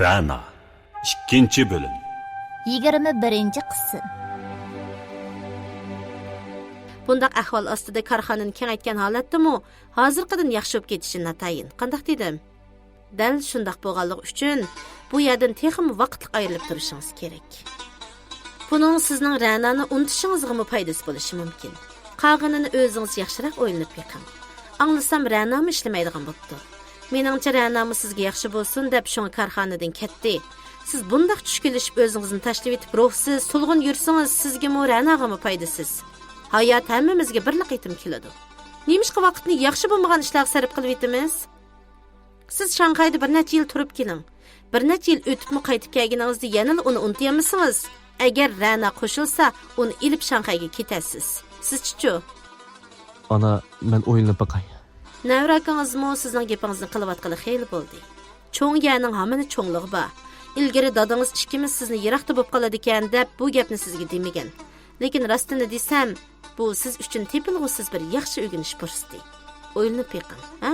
Rana 2. bölüm 21. qism. Bundaq ahvol ostida korxonani kengaytgan holatdami, hozirgidan yaxshi bo'lib ketishi natayin. Qandaq dedim? Dal shundaq bo'lganligi uchun bu yerdan texmi vaqtli ayrilib turishingiz kerak. Buning sizning Ranani unutishingizga foydasi bo'lishi mumkin. Qolganini o'zingiz yaxshiroq o'ylanib beqing. Anglasam Ranami ishlamaydigan bo'pti. Meningcha Ranami sizga yaxshi bo'lsin deb shunga korxonadan ketdi. Siz bundaq tushkilishib o'zingizni tashlab etib ruhsiz, sulg'un yursangiz sizga mu Ranag'imi foydasiz. Hayot hammamizga birlik yetim keladi. Nemishqa vaqtni yaxshi bo'lmagan ishlarga sarf qilib etamiz? Siz Shanxayda bir necha yil turib keling. Bir necha yil o'tibmi qaytib kelganingizda yana uni unutmayamsiz? Agar Rana qo'shilsa, uni ilib Shanxayga ketasiz. Siz-chi? Ana, men o'yinib baqay. Navrakingizmi sizning gapingizni qilayotgani xeyli bo'ldi. Cho'ng yerning hamini cho'ngligi bor. Ilgari dadangiz ikkimiz sizni yiroqda bo'lib qoladi ekan deb bu gapni sizga demagan. Lekin rostini desam, bu siz uchun tepilg'usiz bir yaxshi o'rganish fursati. O'yinni peqin, ha?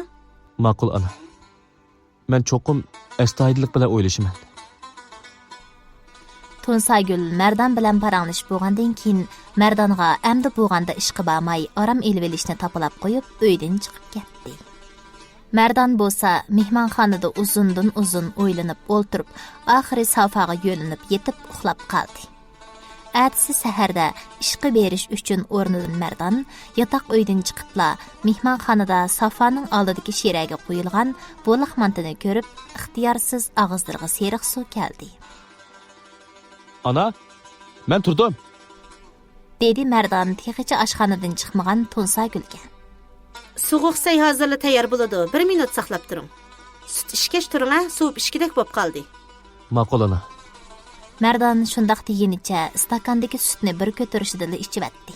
Ma'qul ana. Men cho'qim astoydillik bilan o'ylashiman. Tunsagul Mardan bilan paranglashib bo'lgandan keyin Mardonga amdi bo'lganda ishqi bo'lmay orom elib olishni topilab qo'yib uydan chiqib ketdi. Mardan bo'lsa mehmonxonada uzundan uzun o'ylanib o'ltirib, oxiri sofaga yo'linib yetib uxlab qoldi. Ertasi saharda ishqi berish uchun o'rnidan Mardan yotoq uydan chiqibla mehmonxonada sofaning oldidagi sheraga qo'yilgan bo'liq mantini ko'rib, ixtiyorsiz og'izlariga seriq suv keldi. Ana, men turdim. Dedi Mardan texicha oshxonadan chiqmagan Tunsagulga. So'g'uq say hozirla tayyor bo'ladi. 1 minut saqlab turing. Sut ishkash turing, ha? Suvib ishkidek bo'lib qoldi. Ma'qul ana. Mardan shundaq degenicha stakandagi sutni bir ko'tarishida ichibdi.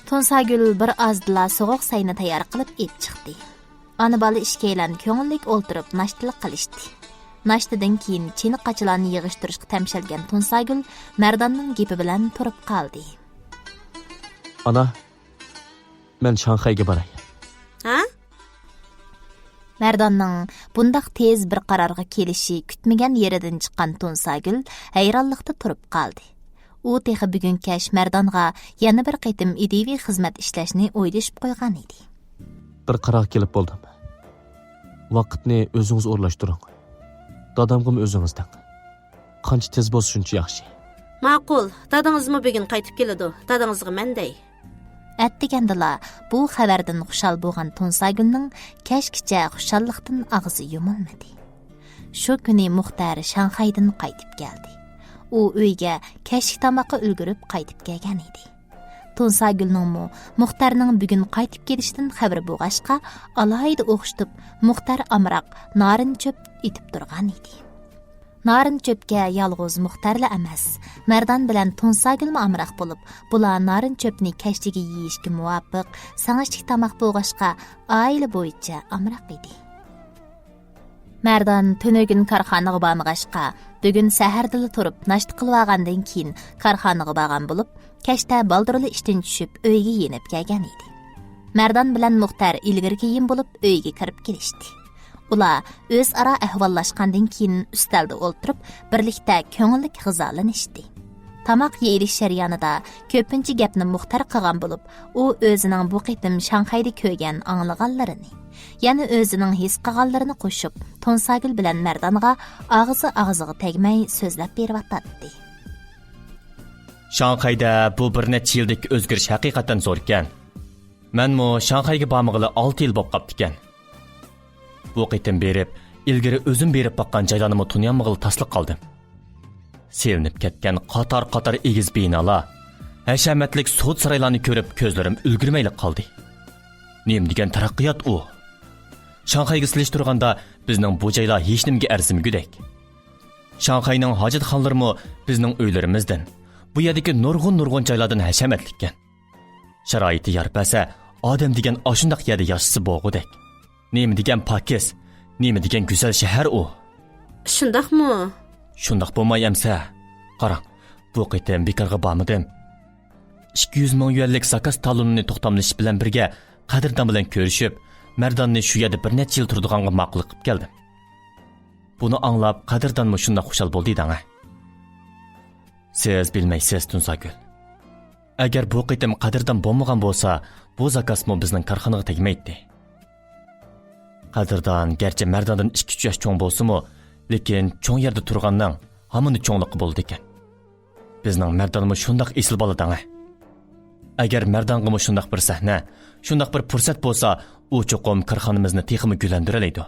Tunsagul bir ozdila so'g'uq sayni tayyor qilib ep chiqdi. Ona bola ishkaylan ko'ngillik o'ltirib nashtlik qilishdi. Nashtadan keyin chini qachilarni yig'ishtirishga tamshalgan Tunsagul Mardanning gapi bilan turib qoldi. Ana, men Shanxayga boray. Ha? Mardanning bundaq tez bir qarorga kelishi kutmagan yeridan chiqqan Tunsagul hayronlikda turib qoldi. U texi bugun kash Mardonga yana bir qaytim ideviy xizmat ishlashni o'ylashib qo'ygan edi. Bir qaror kelib bo'ldim. Vaqtni o'zingiz o'rlashtiring. Dadamg'im o'zingizdan. Qancha tez bo'lsa shuncha yaxshi. Ma'qul. Dadangizmi bugun qaytib keladi. Dadangizga menday. Atdigandala bu xabardan xushal bo'lgan Tunsagulning kashkicha xushallikdan og'zi yumilmadi. Shu kuni Muxtar Shanxaydan qaytib keldi. U uyga kashki tomoqqa ulgurib qaytib kelgan edi. Tunsagulning Muxtarning bugun qaytib kelishidan xabar bo'lg'ashqa alohida o'xshitib Muxtar amroq narin cho'p etib turgan edi. Narin cho'pga yolg'iz Muxtarla emas, Mardan bilan Tunsagulmi amroq bo'lib, bular narin cho'pni kashtiga yeyishga muvofiq sangishlik tomoq bo'lg'ashqa oila bo'yicha amroq edi. Mardan tunugin korxonaga bormag'ashqa, bugun saharda turib nashta qilib olgandan keyin korxonaga borgan bo'lib, kashta baldirli ishdan tushib uyga yenib kelgan edi. Mardan bilan Muxtar ilgari keyin bo'lib uyga kirib kelishdi. Ular o'zaro ahvollashgandan keyin ustalda o'ltirib, birlikda ko'ngillik g'izolanishdi. Tomoq yeyish jarayonida ko'pincha gapni Muxtar qilgan bo'lib, u o'zining bu qitim Shanxayda ko'rgan anglaganlarini, yana o'zining his qilganlarini qo'shib, Tunsagul bilan Mardonga og'ziga tegmay so'zlab beryapti. Shanxayda bu bir necha yillik o'zgarish haqiqatan zo'r ekan. Menmi Shanxayga bormag'ili 6 yil bo'lib qopti ekan. Bu qitim berib, ilgari o'zim berib baqqan joylarni tunyanmag'il tasliq qoldim. Sevinib ketgan qator egiz binolar, hashamatlik sud saroylarini ko'rib ko'zlarim ulgurmaylik qoldi. Nim degan taraqqiyot u. Shanxayga silishtirganda bizning bu joylar hech nimga arzimgudek. Shanxayning hojatxonlarimi bizning uylarimizdan, bu yerdagi nurg'un joylardan hashamatlik ekan. Sharoiti yarpasa, odam degan oshundaq yerda yashasi bo'g'udek. Nima degan pokiz, nima degan go'zal shahar u. Shundaqmi? Shundaq bo'lmayamsa, qarang, bu qitim bekorga bormadim. 200 ming yuanlik zakaz talonini to'xtamlash bilan birga qadrdon bilan ko'rishib, Mardonni shu yerda bir necha yil turadiganga ma'qul qilib keldim. Buni anglab qadrdonmi shunday xushal bo'ldi dang. Siz bilmaysiz Tunsagul. Agar bu qitim qadrdon bo'lmagan bo'lsa, bu zakasmo bizning korxonaga tegmaydi. Qadrdon garchi Mardondan 2-3 yosh cho'ng bo'lsa-mu, lekin cho'ng yerda turganning hamini cho'ngliqi bo'ldi ekan. Bizning Mardonmi shundoq esil bola dang. Agar Mardonga shundoq bir sahna, shundoq bir fursat bo'lsa, u cho'qim korxonamizni texmi gulandiradi.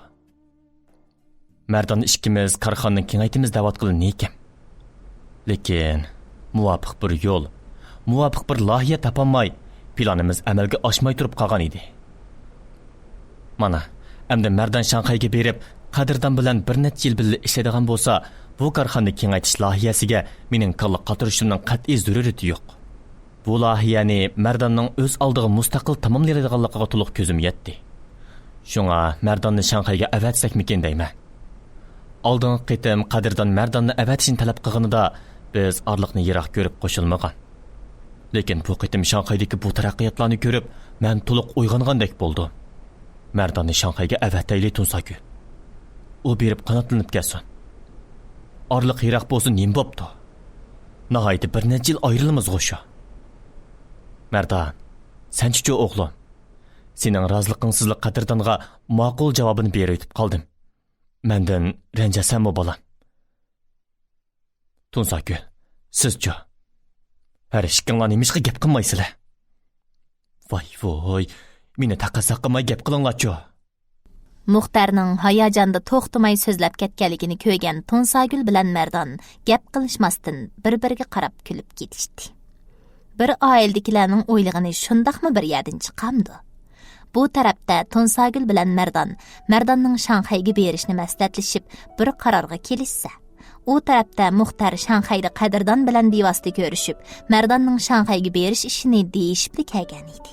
Mardon ikkimiz korxonani kengaytimiz da'vat qilin ekan. Lekin muvofiq bir yo'l, muvofiq bir loyiha topolmay, planimiz amalga oshmay turib qolgan edi. Mana, endi Mardon Shanxayga berib, qadrdon bilan bir necha yil birga ishlaydigan bo'lsa, bu korxonani kengaytish loyihasiga mening kalla qatirishimning qat'iy zarurati yo'q. Bu loyihani Mardonning o'z oldiga mustaqil tamomlaydiganligiga to'liq ko'zim yetdi. Shunga Mardonni Shanxayga avatsakmikin deyman. Oldingi qitim qadrdon Mardonni avatishni talab qilganida biz orliqni yiroq ko'rib qo'shilmagan. Lekin bu qitim Shanxaydagi bu taraqqiyotlarni ko'rib, men to'liq uyg'ongandek bo'ldim. Mardonni Shanxayga avatayli Tunsagul. U berib qanotlanib kelsin. Orliq yiroq bo'lsin nim bo'pti. Nihoyat bir necha yil ayrilamiz o'sha. Mardon, senchi o'g'lim. Sening roziliqingizlik qadrdonga ma'qul javobini berib o'tib qoldim. Mendan ranjasanmi bolam? Tunsagul, sizchi? Har ishkinglar nimishqa gap qilmaysizlar? Voy, meni taqasa qilmay gap qilinglar-chi. Muxtarning hayajonda to'xtamay so'zlab ketganligini ko'rgan Tunsagul bilan Mardon gap qilishmasdan bir-biriga qarab kulib ketishdi. Bir oildagilarning o'ylig'ini shundaqmi bir yerdan chiqamdi. Bu tarafda Tunsagul bilan Mardonning Shanxayga berishni maslahatlashib bir qarorga kelishsa, u tarafda Muxtar Shanxayda qadrdon bilan bevosita ko'rishib, Mardonning Shanxayga berish ishini deyishib kelgan edi.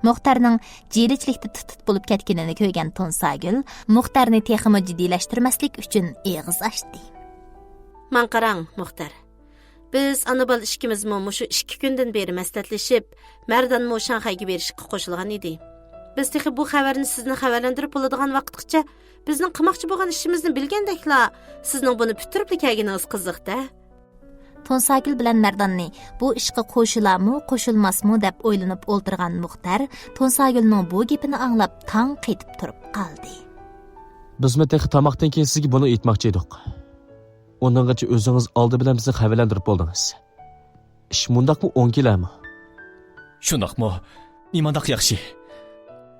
Muxtarning jelichlikda tutib bo'lib ketganini ko'rgan Tunsagul, Muxtarni texmi jiddiylashtirmaslik uchun eg'iz ochdi. "Man qarang, Muxtar. Biz ana-bola ikkimizmi shu 2 kundan beri maslahatlashib, Mardonmo Shanxayga berishga qo'shilgan edi. Biz texi bu xabarni sizni xabarlantirib bo'ladigan vaqtgacha bizning qilmoqchi bo'lgan ishimizni bilgandekla, sizning buni bitirib kelganingiz qiziqda." Tunsagul bilan Mardonni bu ishga qo'shilarmi, qo'shilmasmi deb o'ylanib o'ltirgan Muxtar, Tunsagulning bu gapini anglab tong qetib turib qoldi. Bizmi texi tamoqdan keyin sizga buni aytmoqchi edik. Onungacha o'zingiz oldi bilan bizni xabarlantirib bo'ldingiz. Ish mundaqmi 10 kelarmi? Shundaqmi? Nimandaq yaxshi.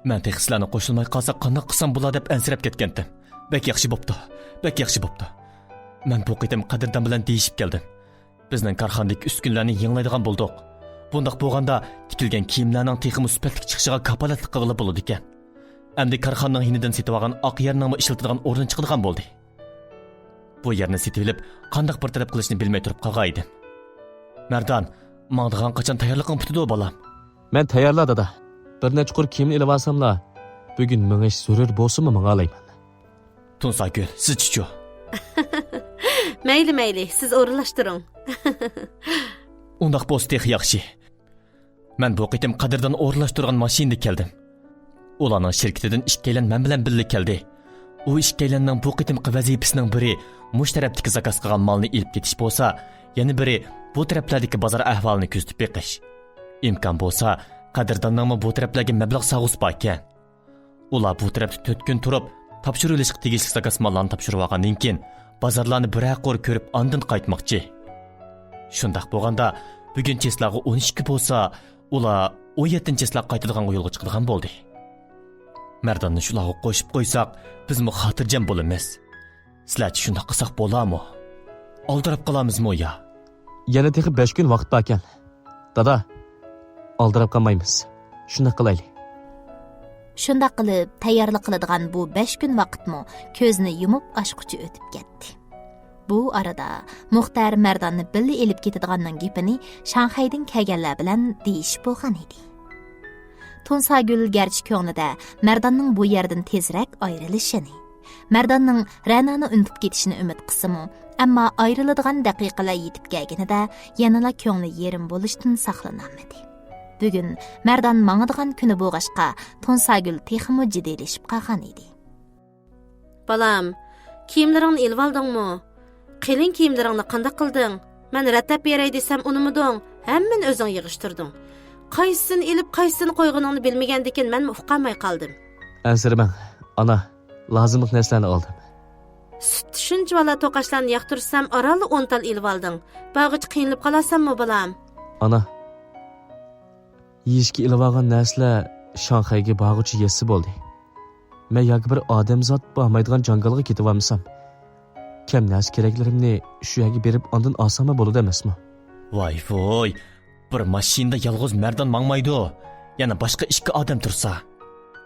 Men texslarni qo'shilmay qolsa qanday qilsam bo'lar deb ansirab ketgandim. Bek yaxshi bo'pti. Men bu qitim qadrdon bilan deyishib keldim. Bizning korxonadagi uskunlarni yanglaydigan bo'ldik. Bundaq bo'lganda tikilgan kiyimlarning texmi sifatli chiqishiga kapolatlik qilib bo'ladi ekan. Endi korxonaning hinidan setib olgan oq yerning ishlatadigan o'rni chiqadigan bo'ldi. Bu yerni setib olib, qanday bir talab qilishni bilmay turib qolgan edim. Mardon, mangdigan qachon tayyorliging bitdi bolam? Men tayyorla dada. Bir necha qur kiyimni ilib olsamla, bugun menga zarur bo'lsa-mi menga olayman. Tunsagul, sizchi? Mayli, siz o'rinlashtiring. Undaq bo'lsa tex yaxshi. Men bu qitim qadrdon o'rinlashtirgan mashinada keldim. Ularning shirkatidan ishkaylan men bilan birga keldi. U ishkaylanning bu qitim vazifasining biri mush tarafdagi zakaz qilgan malni ilib ketish bo'lsa, yana biri bu taraflardagi bozor ahvolini kuzatib beqish. Imkon bo'lsa, qadrdonning bu taraflarga mablag' sag'us bor ekan. Ular bu tarafda 4 kun turib, topshirilishga tegishli zakaz mallarni topshirib olgandan keyin bozorlarni bir-aqor ko'rib ondan qaytmoqchi. Shundaq bo'lganda, bugun cheslag'i 12 bo'lsa, ular 17 cheslar qaytadigan yo'lga chiqadigan bo'ldi. Mardonni shularga qo'shib qo'ysak, bizmi xotirjam bo'lamiz. Sizlarchi shundaq qilsak bo'larmi? Oldirab qolamizmi ya? Yana texi 5 kun vaqt bor ekan. Dada, oldirab qolmaymiz. Shunday qilaylik. Shundaq qilib, tayyorlik qiladigan bu 5 kun vaqtmi ko'zni yumib ochquchi o'tib ketdi. Bu arada Muxtar Mardonni birga elib ketadiganning gapini Shanxaydan kelganlar bilan deyishib bo'lgan edi. Tunsagul garchi ko'nglida Mardonning bu yerdan tezroq ayrilishini, Mardonning Ranani unutib ketishini umid qilsa-mu, ammo ayriladigan daqiqalar yetib kelganida yanala ko'ngli yerim bo'lishdan saqlanolmadi. Bugun Mardon mangadigan kuni bo'lg'ashqa Tunsagul texmi jiddiylashib qolgan edi. Balam, kiyimlaringni ilib oldingmi? Qilin kiyimlaringni qanday qilding? Men ratlab beray desam unimiding, hammani o'zing yig'ishtirding. Qaysini ilib, qaysini qo'yganingni bilmagandikin men uqamay qoldim. Ansirmang, ana, lozimlik narsalarni oldim. Süt shuncha vala to'qashlarni yoqtirsam, orali 10 tal ilib olding. Bag'ich qiynalib qolasanmi bolam? Ana, yeyishga ilib olgan narsalar Shanxayga borg'uchi yesi bo'ldi. Men yoki bir odamzod bormaydigan jangalga ketib olmasam, kam narsa keraklarimni shu yerga berib ondan olsam bo'ladi emasmi? Voy, bir mashinada yolg'iz Mardan mangmaydi. Yana boshqa ikki odam tursa,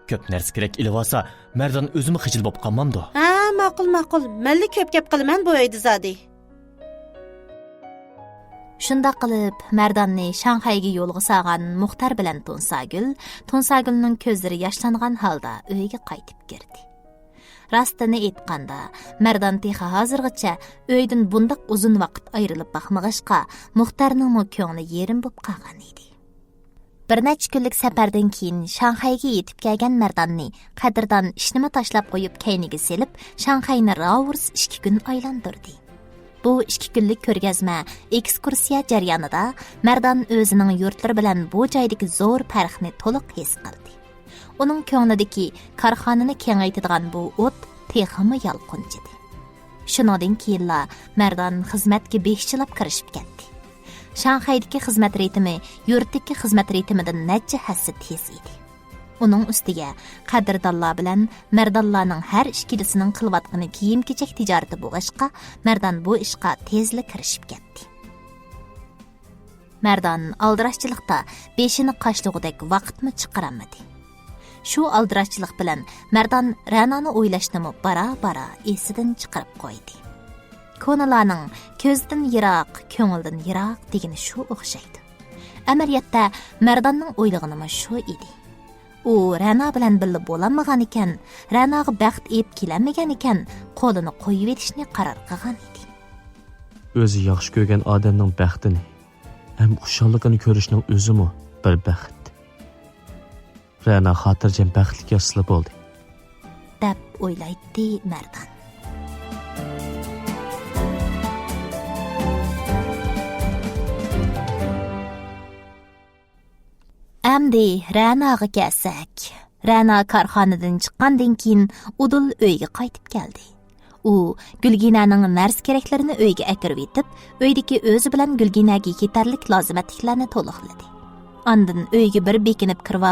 ko'p narsa kerak ilib olsa, Mardan o'zimi xijil bo'lib qolmamdi. Ha, ma'qul. Menli ko'p gap qilaman bu uyda zodi. Shundoq qilib, Mardanni Shanxayga yo'lga solgan Muxtar bilan Tonsagulning ko'zlari yoshlangan holda uyga qaytib kirdi. Rastini aytganda, Mardan texa hozirgacha uydan bundoq uzun vaqt ayrilib baxmag'ishqa, Muxtarning ko'ngli yerim bo'lib qolgan edi. Bir necha kunlik safardan keyin Shanxayga yetib kelgan Mardanni qadrdon ishnimi tashlab qo'yib kayniga selib, Shanxayni ravurs 2 kun aylantirdi. Bu 2 kunlik ko'rgazma, ekskursiya jarayonida Mardan o'zining yurtlari bilan bu joydagi zo'r farqni to'liq his qildi. Uning ko'nglidagi korxonani kengaytiradigan bu o't texmi yalqinchidi. Shundan keyinla Mardan xizmatga beshchilab kirishib ketdi. Shanxaydagi xizmat ritmi yurtdagi xizmat ritmidan necha hassa tez edi. Uning ustiga qadrdonlar bilan Mardonlarning har ikkilisining qilayotgani kiyim-kechak tijorati bo'lg'ashqa, Mardan bu ishga tezlik kirishib ketdi. Mardan aldirashchilikda beshini qashlug'idek vaqtni chiqaramadi. Shu aldirashchilik bilan Mardan Ra'noni o'ylashni bara esidan chiqarib qo'ydi. Ko'nalarning ko'zdan yiroq, ko'ngildan yiroq degani shu o'xshaydi. Amaliyotda Mardanning o'ylagani shu edi. U Ra'no bilan birga bo'lamagan ekan, Ra'noga baxt ep kelamagan ekan, qo'lini qo'yib etishni qaror qilgan edi. O'zi yaxshi ko'rgan odamning baxtini, ham xushalligini ko'rishning o'zimi bir baxt. Ra'no xotirjam baxtli yasli bo'ldi, deb o'ylaydi Mardan. Amdi Ra'noga kelsak. Ra'no korxonadan chiqqandan keyin Udul uyga qaytib keldi. U Gulginaning nars keraklarini uyga akirib etib, uydagi o'zi bilan Gulginaga yetarlik lozimatliklarni to'liqladi. Ondan uyga bir bekinib kirib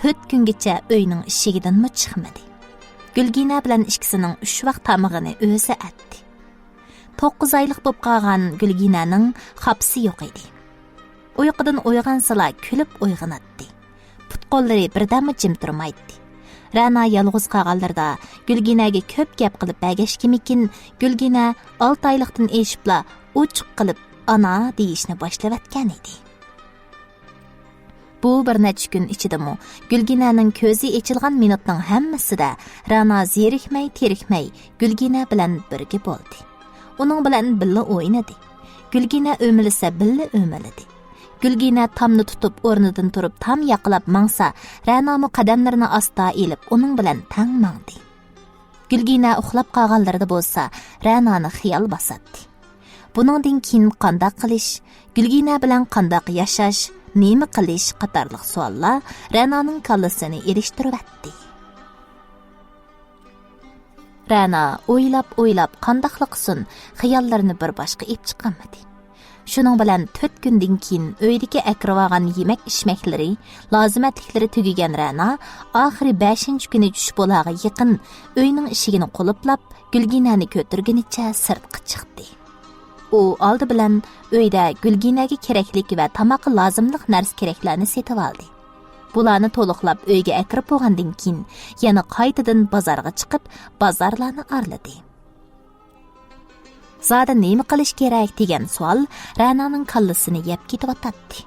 4 kungacha uyning eshigidan chiqmadi. Gulgina bilan ikkisining 3 vaqt tamog'ini o'zi atdi. 9 oylik bo'lib qolgan Gulginaning xapsi yo'q edi. Uyqudan uyg'ansala kulib uyg'onatdi. Put-qo'llari birdammi jim turmaydi. Ra'no yolg'iz qolganlarda Gulginaga ko'p gap qilib bagashkimikin, Gulgina 6 oylikdan eshibla uchiq qilib ana deyishni boshlavatgan edi. Bu bir necha kun ichidami Gulginaning ko'zi ochilgan minutning hammasida Ra'no zerikmay Gulgina bilan birga bo'ldi. Uning bilan birga o'ynadi. Gulgina o'milsa birga o'miladi. Gulgina tamni tutib o'rnidan turib tam yaqilab mangsa, Ra'no qadamlarini asta elib uning bilan tang mangdi. Gulgina uxlab qolganlarida bo'lsa, Ra'noni xiyol bosadi. Buningdan keyin qanday qilish, Gulgina bilan qanday yashash, nima qilish qatorliq savollar Ra'noning kallasini erishtiribdi. Ra'no o'ylab qandaqli qilsin, xiyollarini bir boshqa ep chiqamadi. Shuning bilan 4 kundan keyin uydagi akrivagan yemak-ichmaklari, lozimatliklari tugagan Ra'no oxiri 5-kuni tush bo'laga yaqin uyning eshigini qo'liplab, Gulginani ko'tirgunicha sirtqa chiqdi. U oldi bilan uyda Gulginaga keraklik va tamoqqa lozimlik narsa keraklarni setib oldi. Bularni to'liqlab uyga akirib bo'lgandan keyin yana qaytadan bozorga chiqib, bozorlarni arladi. Zada nima qilish kerak degan savol Ra'noning kallasini yeb ketib-atdi.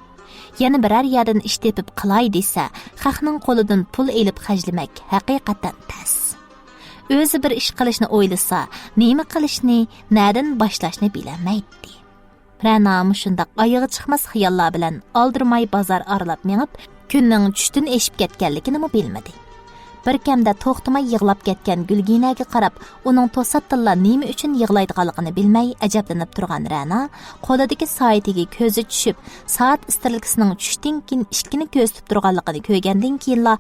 Yana biror yerdan ish tepib qilay desa, xalqning qo'lidan pul elib xajlamak haqiqatan tas. O'zi bir ish qilishni o'ylasa, nima qilishni, nadan boshlashni bilmaydi. Ra'no shundaq oyog'i chiqmas xiyollar bilan oldirmay bozor aralab mengib, kunning tushdan eshib ketganligini bilmadi. Bir kamda to'xtamay yig'lab ketgan Gulginaga qarab, uning to'satdilla nima uchun yig'laydiganligini bilmay ajablanib turgan Ra'no qo'lidagi soatiga ko'zi tushib, soat istilkisining tushdan keyin ishkini ko'zitib turganligini ko'rgandan keyinla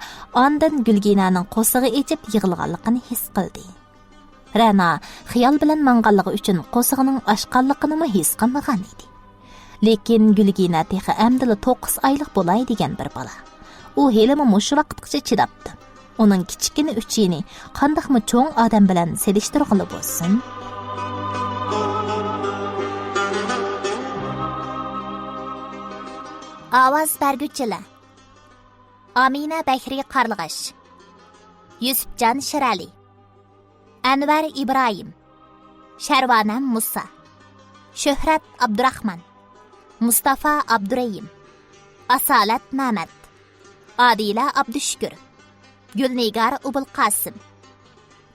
ondan Gulginaning qo'sig'i echib yig'laganligini his qildi. Ra'no xiyol bilan manganligi uchun qo'sig'ining oshqanligini his qilmagan edi. Lekin Gulgina texi amdili 9 oylik bo'lay degan bir bola. U helimi mushu vaqtgacha chidabdi. Onun kichikini uchini qandaqmi cho'ng odam bilan selishtirg'ili bo'lsin. Ovoz berguchilar. Amina Bahri Qarlig'ash, Yusufjon Shirali, Anvar Ibrohim, Sharvonam Musa, Shuhrat Abdurahmon, Mustafa Abdurayim, Asolat Mamat, Adila Abdushukur, Gulnigar Ubul Qasim.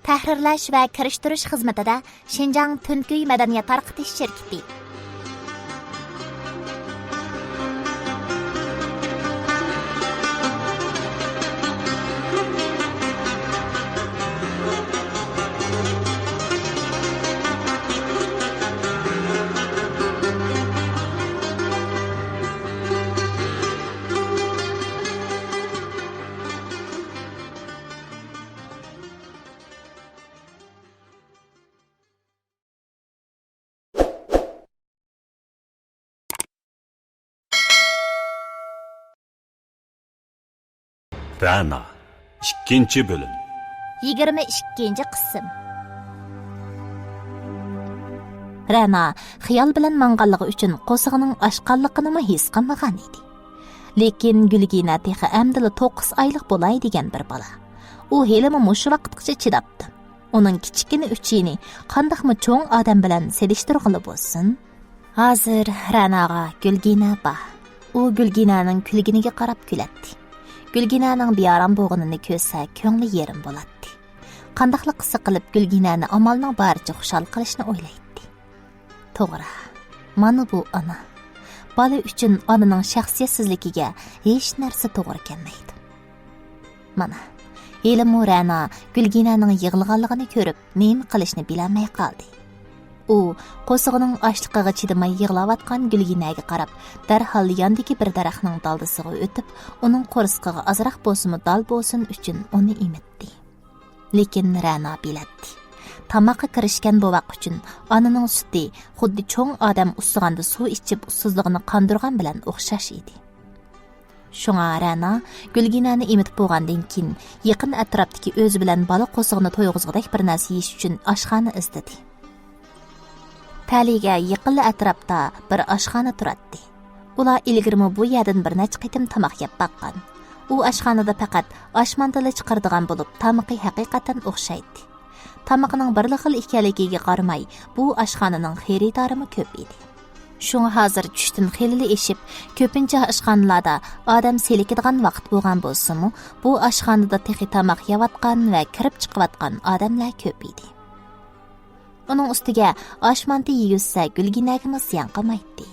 Tahrirlash va kirishtirish xizmatida Shinjang Tunkuy madaniyat tarqatish shirkati. Ra'no 2-bölüm. 22 qism. Ra'no xiyol bilan manganligi uchun qo'sig'ining oshqanligini his qilmagan edi. Lekin Gulgina texi amdili 9 oylik bo'lay degan bir bola. U helimi mushu vaqtgacha chidabdi. Uning kichikini uchini qandaqmi cho'ng odam bilan selishtirg'ili bo'lsin. Hozir Ra'noga Gulgina bor. U Gulginaning kulginiga qarab kuladi. Gulginaning bearam bo'g'inini ko'rsa, ko'ngli yerim bo'ladi. Qandaqli qilsa qilib Gulginani amalning baricha xushal qilishni o'ylaydi. To'g'ri. Mana bu ona. Bola uchun onaning shaxsiyatsizligiga hech narsa to'g'ri kelmaydi. Mana, Elimu Ra'no Gulginaning yig'ilganligini ko'rib, nima qilishni bilmay qoldi. U qo'sig'ining ochliqiga chidamay yig'layotgan Gulginaga qarab, darhol yondagi bir daraxtning daldisiga o'tib, uning qo'risqiga azroq bo'lsin dal bo'lsin uchun uni emitdi. Lekin Ra'no biladi. Tamoqqa kirishgan bu vaqt uchun onaning suti xuddi cho'ng odam usig'anda suv ichib ussizligini qondirgan bilan o'xshash edi. Shunga Ra'no Gulginani emitib bo'lgandan keyin yaqin atrofdagi o'zi bilan bola qo'sig'ini to'yg'izg'idek bir narsa yeyish uchun oshxona izladi. Taliga yaqinli atrofda bir oshxona turadi. Ular ilgirmi bu yerdan bir necha qitim tamoq yeb baqqan. U oshxonada faqat oshmandili chiqardigan bo'lib, tamoqi haqiqatan o'xshaydi. Tamoqning bir xil ekanligiga qaramay, bu oshxonaning xaridorimi ko'p edi. Shunga hozir tushdan xilli eshib, ko'pincha oshxonalarda odam selikadigan vaqt bo'lgan bo'lsa-mu, bu oshxonada texi tamoq yeyotgan va kirib chiqayotgan odamlar ko'p edi. Uning ustiga oshmanda yeyilsa Gulginaga ziyon qilmaydi.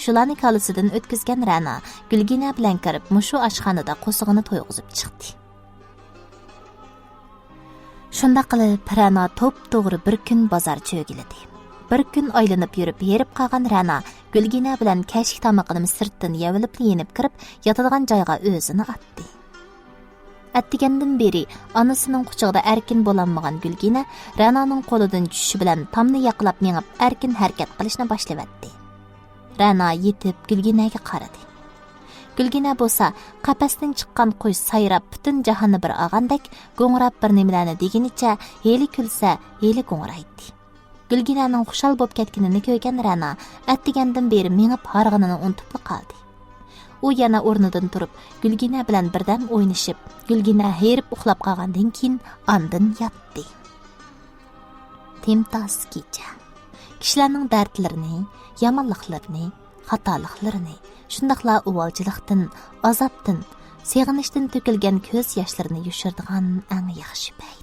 Shularni kalisidan o'tkazgan Ra'no Gulgina bilan kirib, mushu oshxonada qo'sig'ini to'yg'izib chiqdi. Shunda qilib Ra'no to'p-to'g'ri bir kun bozor cho'giladi. Bir kun aylanib yurib, yerib qolgan Ra'no Gulgina bilan kashk tamoqini sirtdan yevilib yenib kirib, yotadigan joyga o'zini atdi. Attigandan beri onasining quchog'ida erkin bo'lolmagan Gulgina Ra'noning qo'lidan tushishi bilan tomni yaqlab mengib erkin harakat qilishni boshlavatdi. Ra'no yetib Gulginaga qaradi. Gulgina bo'lsa qafasdan chiqqan qush sayrab butun jahonni bir og'andek go'ngrab bir nimalarni deginicha heli kulsa, heli go'ngraydi. Gulginaning xushal bo'lib ketganini ko'rgan Ra'no attigandan beri mengib harg'inini unutib qoldi. U yana o'rnidan turib, Gulgina bilan birdam o'ynashib, Gulgina herib uxlab qolgandan keyin andin yotdi. Timtos kecha. Kishilarning dardlarini, yomonliklarini, xatoliklarini, shundaqla uvolchilikdan, azobdan, seg'inishdan to'kilgan ko'z yoshlarini yushirdigan eng yaxshi payt.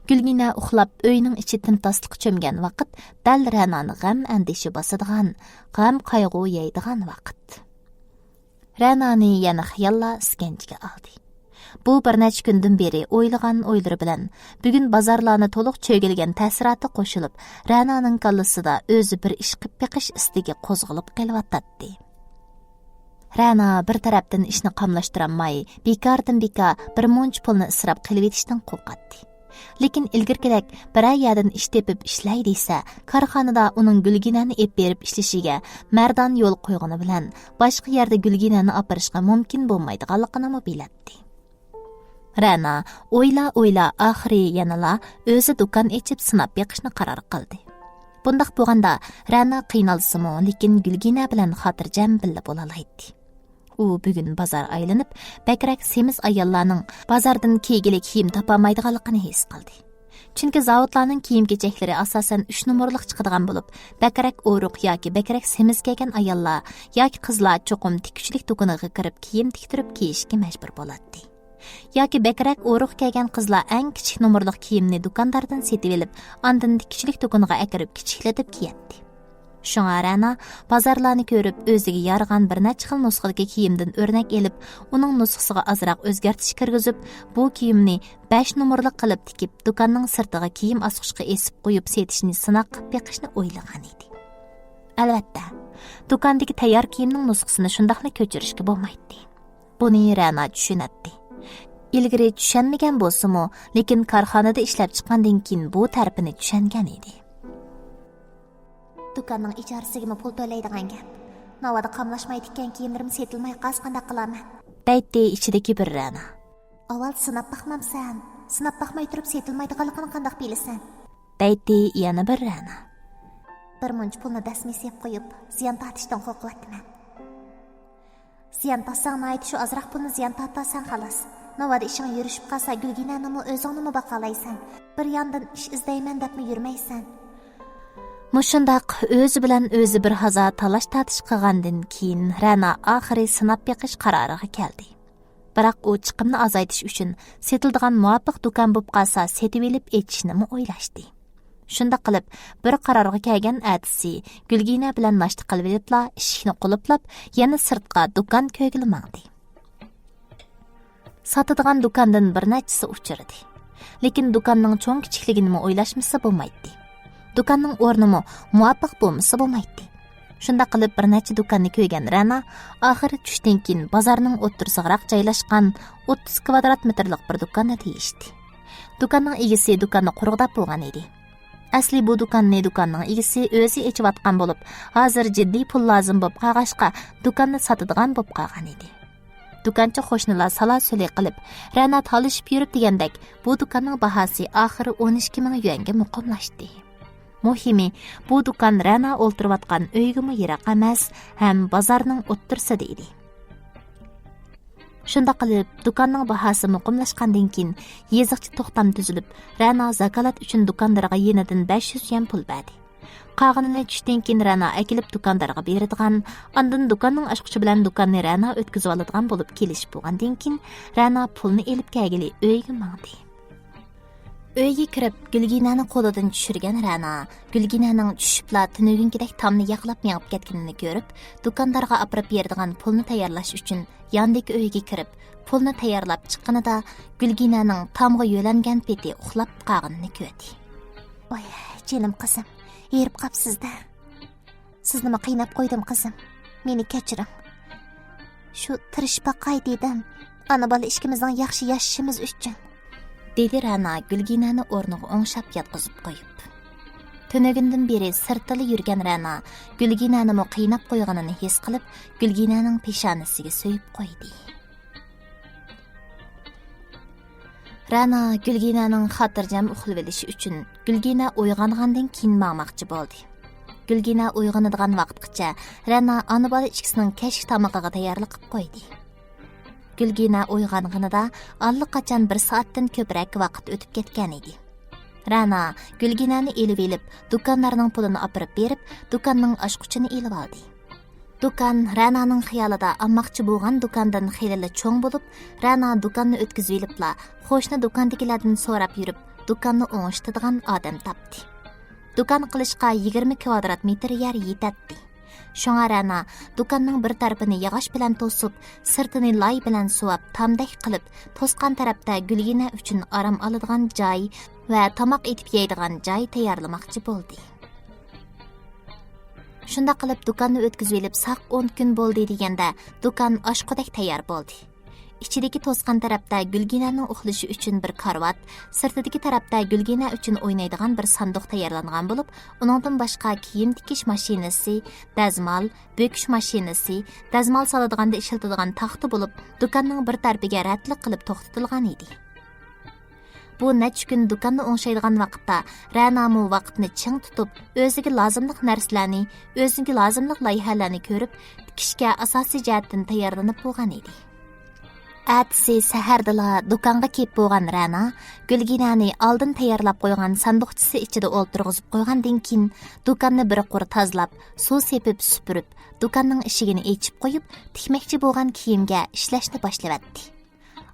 Gulgina uxlab o'yning ichi timtosliq cho'mgan vaqt dal Ra'noni g'am andishi bosadigan, g'am qayg'u yeydigan vaqt. Ra'noni yana xiyollar iskanchiga oldi. Bu bir necha kundan beri o'ylagan o'ylari bilan bugun bozorlarni to'liq cho'gilgan ta'siroti qo'shilib, Ra'noning kallasida o'zi bir ish qilib beqish istiga qo'zg'alib qelyotdi. Ra'no bir tarafdan ishni qamlashtiramay, bekordan-bekor bir munch pulni isrof qilib etishdan qo'rqatdi. Lekin ilgirkidek biror yerdan ish tepib ishlay desa, korxonada uning Gulginani ep berib ishlashiga mardon yo'l qo'ygani bilan boshqa yerda Gulginani opirishga mumkin bo'lmaydiganligini bilatdi. Ra'no o'yla oxiri yanala o'zi do'kon ochib sinab beqishni qaror qildi. Bundaq bo'lganda Ra'no qiynalsimi, lekin Gulgina bilan xotirjam billa bo'la oladi. U bugun bozor aylanib, bakrak semiz ayollarning bozordan kiygilik kiyim topolmaydiganligini his qildi. Chunki zavodlarning kiyim-kechaklari asosan 3 nomerlik chiqadigan bo'lib, bakrak o'ruq yoki bakrak semiz kiygan ayollar yoki qizlar cho'qim tikuvchilik do'koniga kirib kiyim tiktirib kiyishga majbur bo'ladi. Yoki bakrak o'ruq kiygan qizlar eng kichik nomerlik kiyimni do'konlardan setib olib, ondan tikuvchilik do'koniga akirib kichiklatib kiyadi. Shunga Ra'no bozorlarni ko'rib, o'ziga yaragan bir necha xil nusxadagi kiyimdan o'rnak elib, uning nusxasiga azroq o'zgartish kirgizib, bu kiyimni 5 nomerlik qilib tikib, do'konning sirtiga kiyim asqushga esib qo'yib setishni sinoq qilib beqishni o'ylagan edi. Albatta, do'kondagi tayyor kiyimning nusxasini shundaqla ko'chirishga bo'lmaydi. Buni Ra'no tushunadi. Ilgari tushunmagan bo'lsa-mu, lekin korxonada ishlab chiqqandan keyin bu tarafini tushungan edi. Do'konning ijorasiga pul to'laydigan gap. Navada qamlashmaydigan kiyimlarim setilmay qasqanda qilaman. Deydi ichidagi bir Ra'no. Avval sinab baxmamsan. Sinab baxmay turib setilmaydiganligini qanday bilasan? Deydi yana bir Ra'no. Bir munch pulni dasmisiga qo'yib, ziyon tortishdan qo'rqyapman. Ziyon tortsang, mayli shu azroq pulni ziyon tortasan xolos. Navada ishing yurishib qolsa, Gulginani o'zingni boqalaysan. Bir yandan ish izlayman debmi yurmaysan? Mushundaq o'zi bilan o'zi bir hazo talash tatish qilgandan keyin Ra'no oxiri sinab beqish qaroriga keldi. Biroq u chiqimni azaytish uchun setildigan muvofiq do'kon bo'lib qolsa, setib olib etishni o'ylashdi. Shunda qilib bir qarorga kelgan atisi Gulgina bilan nashta qilib olibla, eshikni qulflab, yana sirtqa do'kon ko'gilmadi. Sotadigan do'kondan bir nechasi uchirdi. Lekin do'konning cho'ng kichikligini o'ylashmasa bo'lmaydi. Do'konning o'rnimi muvofiq bo'lmasa bo'lmaydi. Shunda qilib bir necha do'konni ko'ygan Ra'no oxiri tushdan keyin bozorning o'ttirsig'iroq joylashgan 30 kvadrat metrlik bir do'konni tiyishdi. Do'konning egasi do'konni qurg'dab bo'lgan edi. Asli bu do'konning egasi o'zi echiyotgan bo'lib, hozir jiddiy pul lozim bo'lib qolg'ashqa do'konni sotadigan bo'lib qolgan edi. Do'konchi qo'shnilar sala-suli qilib, Ra'no talishib yurib degandek, bu do'konning bahosi oxiri 12 ming yuanga muqimlashdi. Muhimi, bu do'kon Ra'no o'ltirayotgan uygimi yiroq emas, ham bozorning o'ttirsida edi. Shunda qilib, do'konning bahosi muqimlashgandan keyin yeziqchi to'xtam tuzilib, Ra'no zakalat uchun do'kondorga yenidan 500 yuan pul berdi. Qolganini tushdan keyin Ra'no akilib do'kondorga beradigan, ondan do'konning ochquchi bilan do'konni Ra'no o'tkazib oladigan bo'lib kelishib bo'lgandan keyin Ra'no pulni elib kelgili uyga mangdi. Uyga kirib, Gulginani qo'lidan tushirgan Ra'no, Gulginaning tushibla tunugunkidek tomni yaqlab mengib ketganini ko'rib, do'kondorga olib beradigan pulni tayyorlash uchun yandagi uyga kirib, pulni tayyorlab chiqqanida Gulginaning tomga yo'langan peti uxlab qolganini ko'rdi. "Voy, jinim qizim, erib qopsiz-da. Sizni nima qiynab qo'ydim qizim? Meni kechiring. Shu tirishib baqay dedim. Ana bola ishimizning yaxshi yashashimiz uchun." dedi Ra'no Gulginani o'rniga o'ngshab yotqizib qo'yib. Tunugundan beri sirtili yurgan Ra'no Gulginani qiynab qo'yganini his qilib, Gulginaning peshonasiga so'yib qo'ydi. Ra'no Gulginaning xotirjam uxlab olishi uchun Gulgina uyg'ongandan keyin maqmoqchi bo'ldi. Gulgina uyg'onadigan vaqtgacha Ra'no ona bola ikkisining kashf tomog'iga tayyorlik qilib qo'ydi. Gulgina uyg'onganida allaqachon 1 soatdan ko'proq vaqt o'tib ketgan edi. Ra'no Gulginani elib olib, do'konlarning pulini olib berib, do'konning ochquchini elib oldi. Do'kon Ra'noning xiyolida ammoqchi bo'lgan do'kondan xeyli cho'ng bo'lib, Ra'no do'konni o'tkazib olibla, qo'shni do'kondagilardan so'rab yurib, do'konni o'ngishtiradigan odam topdi. Do'kon qilishga 20 kvadrat metr yer yetadi. Шуңа Рана дуканның bir tarafını yağış bilan to'sib, sirtini lay bilan suvab, tamdak qilib, to'sqan tarafda Gulgina uchun aram oladigan joy va tamoq etib yeydigan joy tayyorlamoqchi bo'ldi. Shunda qilib dukanni o'tkazib elib, saq 10 kun bo'ldi deganda, dukan oshqudek tayyor bo'ldi. İçideki to'sqan tarafda Gulginaning uxlashi uchun bir karvat, sirtidagi tarafda Gulgina uchun o'ynaydigan bir sanduq tayyorlangan bo'lib, uningdan boshqa kiyim tikish mashinasi, dazmol, bo'kish mashinasi, dazmol soladiganda ishlatadigan taxta bo'lib, dukanning bir tarafiga ratliq qilib to'xtatilgan edi. Bu necha kun dukanni o'ngshaydigan vaqtda Ranamu vaqtni ching tutib, o'ziga lozimli narsalarni, o'ziga lozimli loyihalarni ko'rib, tikishga asosiy jihatdan tayyorlanib bo'lgan edi. Әтісі сәһәрділа дұқанға кеп болған Рана, Gulginani алдын тәйярлап қойған сандуқчысы içide олтырғызып қойғанден кейін, дұқанны бір құр тазлап, су сепіп сүпіріп, дұқанның ішігіні ечіп қойып, тикмекчі болған киімге ішләшні башлаватты.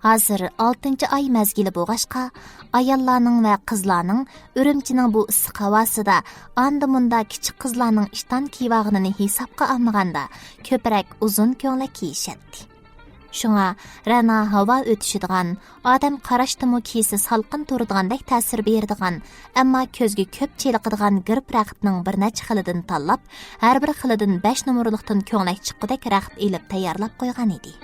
Hazır 6 ay məzgili boğaşqa, ayallarning və qızlarning Ürümçinin bu ıssiq havasida anda-munda kichik qizlarning ishton kiyvag'ini hisobga olmaganda ko'proq uzun ko'ylak kiyishadi. Шуңа Рана hava o'tishadigan, odam qarashdimi kiysi salqin turadigandak ta'sir beradigan, ammo ko'zga ko'p cheliqadigan girib raqibning bir necha xilidan tanlab, har bir xilidan 5 nomerlikdan ko'ylak chiqqidek raqib elib tayyorlab qo'ygan edi.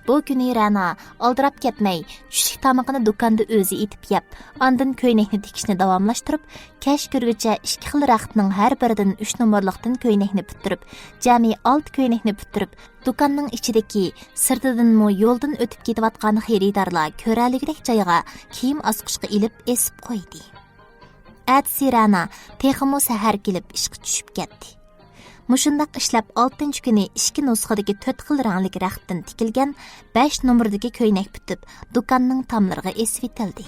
Bu kuni Rana aldirab ketmay, tushlik tamog'ini do'konda o'zi etib yeb, ondan ko'ylakni tikishni davomlashtirib, kash ko'rguncha 2 xil raqibning har biridan 3 nomerlikdan ko'ylakni bitirib, jami 6 ko'ylakni bitirib, do'konning ichidagi sirtidanmi yo'ldan o'tib ketayotgan xaridorlar ko'raligidek joyga kiyim asqishga ilib esib qo'ydi. Atsi Rana texmo sahar kelib ishga tushib ketdi. Mushundaq ishlab 6 kuni 2 nusxadagi 4 xil rangli raqibdan tikilgan 5 nomerdagi ko'ylak bitib, do'konning tomlariga esib etildi.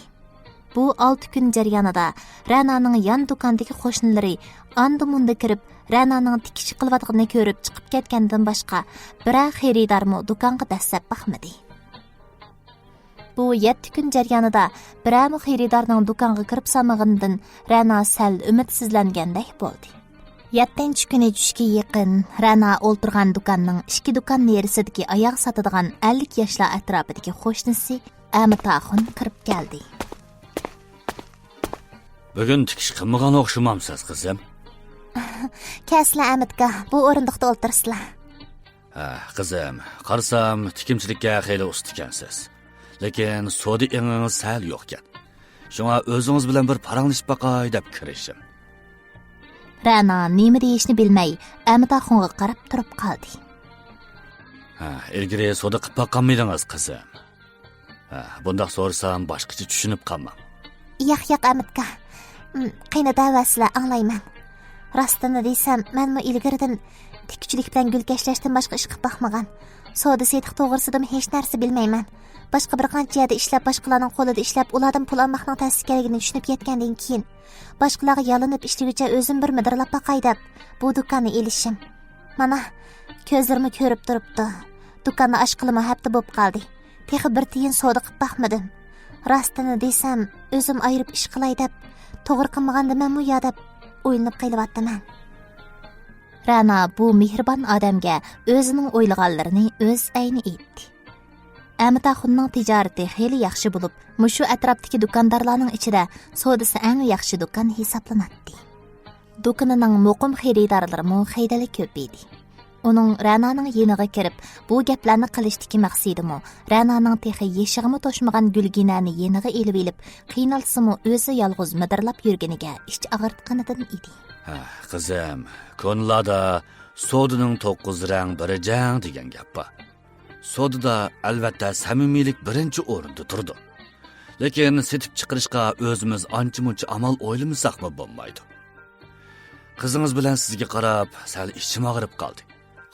Bu 6 kun jarayonida Rananing yan do'kondagi qo'shnilari anda-munda kirib, Rananing tikish qilayotganini ko'rib chiqib ketgandan boshqa biror xaridormi do'konga dastlab baxmadi. Bu 7 kun jarayonida biror xaridorning do'konga kirib salmaganidan Rana sal umidsizlangandek bo'ldi. 7 kuni tushga yaqin Rana o'ltirgan do'konning 2 do'kon nerisidagi oyoq sotadigan 50 yoshlar atrofidagi qo'shnisi Amitaxun kirib keldi. Bugun tikish qilmagan o'xshamamsiz, qizim. Kasla Amitka, bu o'rindiqda o'ltirsizlar. Ha, qizim, qarsam tikimchilikka xeyli usta ekansiz. Lekin sodi engingiz sal yo'q ekan. Shunga o'zingiz bilan bir paranglashib baqay deb kirishim. Rana nima deyishni bilmay, Amitaxunga qarab turib qoldi. Ha, ilgari soda qilib baqanmaydingiz, qizim. Ha, bundaq so'rasam boshqacha tushunib qolmam. Yo'q, Amitka. Qiyna davasizlar anglayman. Rostini desam, menmi ilgaridan tikchilik bilan gulkashlashdan boshqa ish qilib baxmagan. Soda setiq to'g'risida hech narsa bilmayman. Boshqa bir qancha yerda ishlab, boshqalarning qo'lida ishlab, ulardan pul olmoqning ta'sirkeligini tushunib yetgandan keyin, boshqalarga yalinib ishlagunicha o'zim bir midirlab baqay deb bu do'konni elishim. Mana ko'zlarimni ko'rib turibdi. Do'konni ochqilimi hafta bo'lib qoldi. Texi bir tiyin soda qilib baxmadim. Rostini desam, o'zim ayirib ish qilay deb, to'g'ri qilmaganda men bu yerda o'ylanib qelyapman. Rana bu mehribon odamga o'zining o'ylaganlarini o'z ayni aytdi. Amitaxunning tijorati xeyli yaxshi bo'lib, mushu atrofdagi do'kondorlarning ichida sodasi eng yaxshi do'kon hisoblanadi. Do'konining muqim xaridorlari xeydali ko'p edi. Uning Rananing yeniga kirib, bu gaplarni qilishdagi maqsadimi, Rananing texi yeshig'imi to'shmagan Gulginani yeniga elib, qiynalsimi o'zi yolg'iz midirlab yurganiga ich og'irtganidan edi. Ha, qizim, ko'nlarda sodining 9 rang biri jang degan gap bor. Sodada albatta samimiylik birinchi o'rinda turdi. Lekin setib chiqarishga o'zimiz ancha-muncha amal o'ylamasaqmi bo'lmaydi. Qizingiz bilan sizga qarab, sal ichim og'rib qoldi.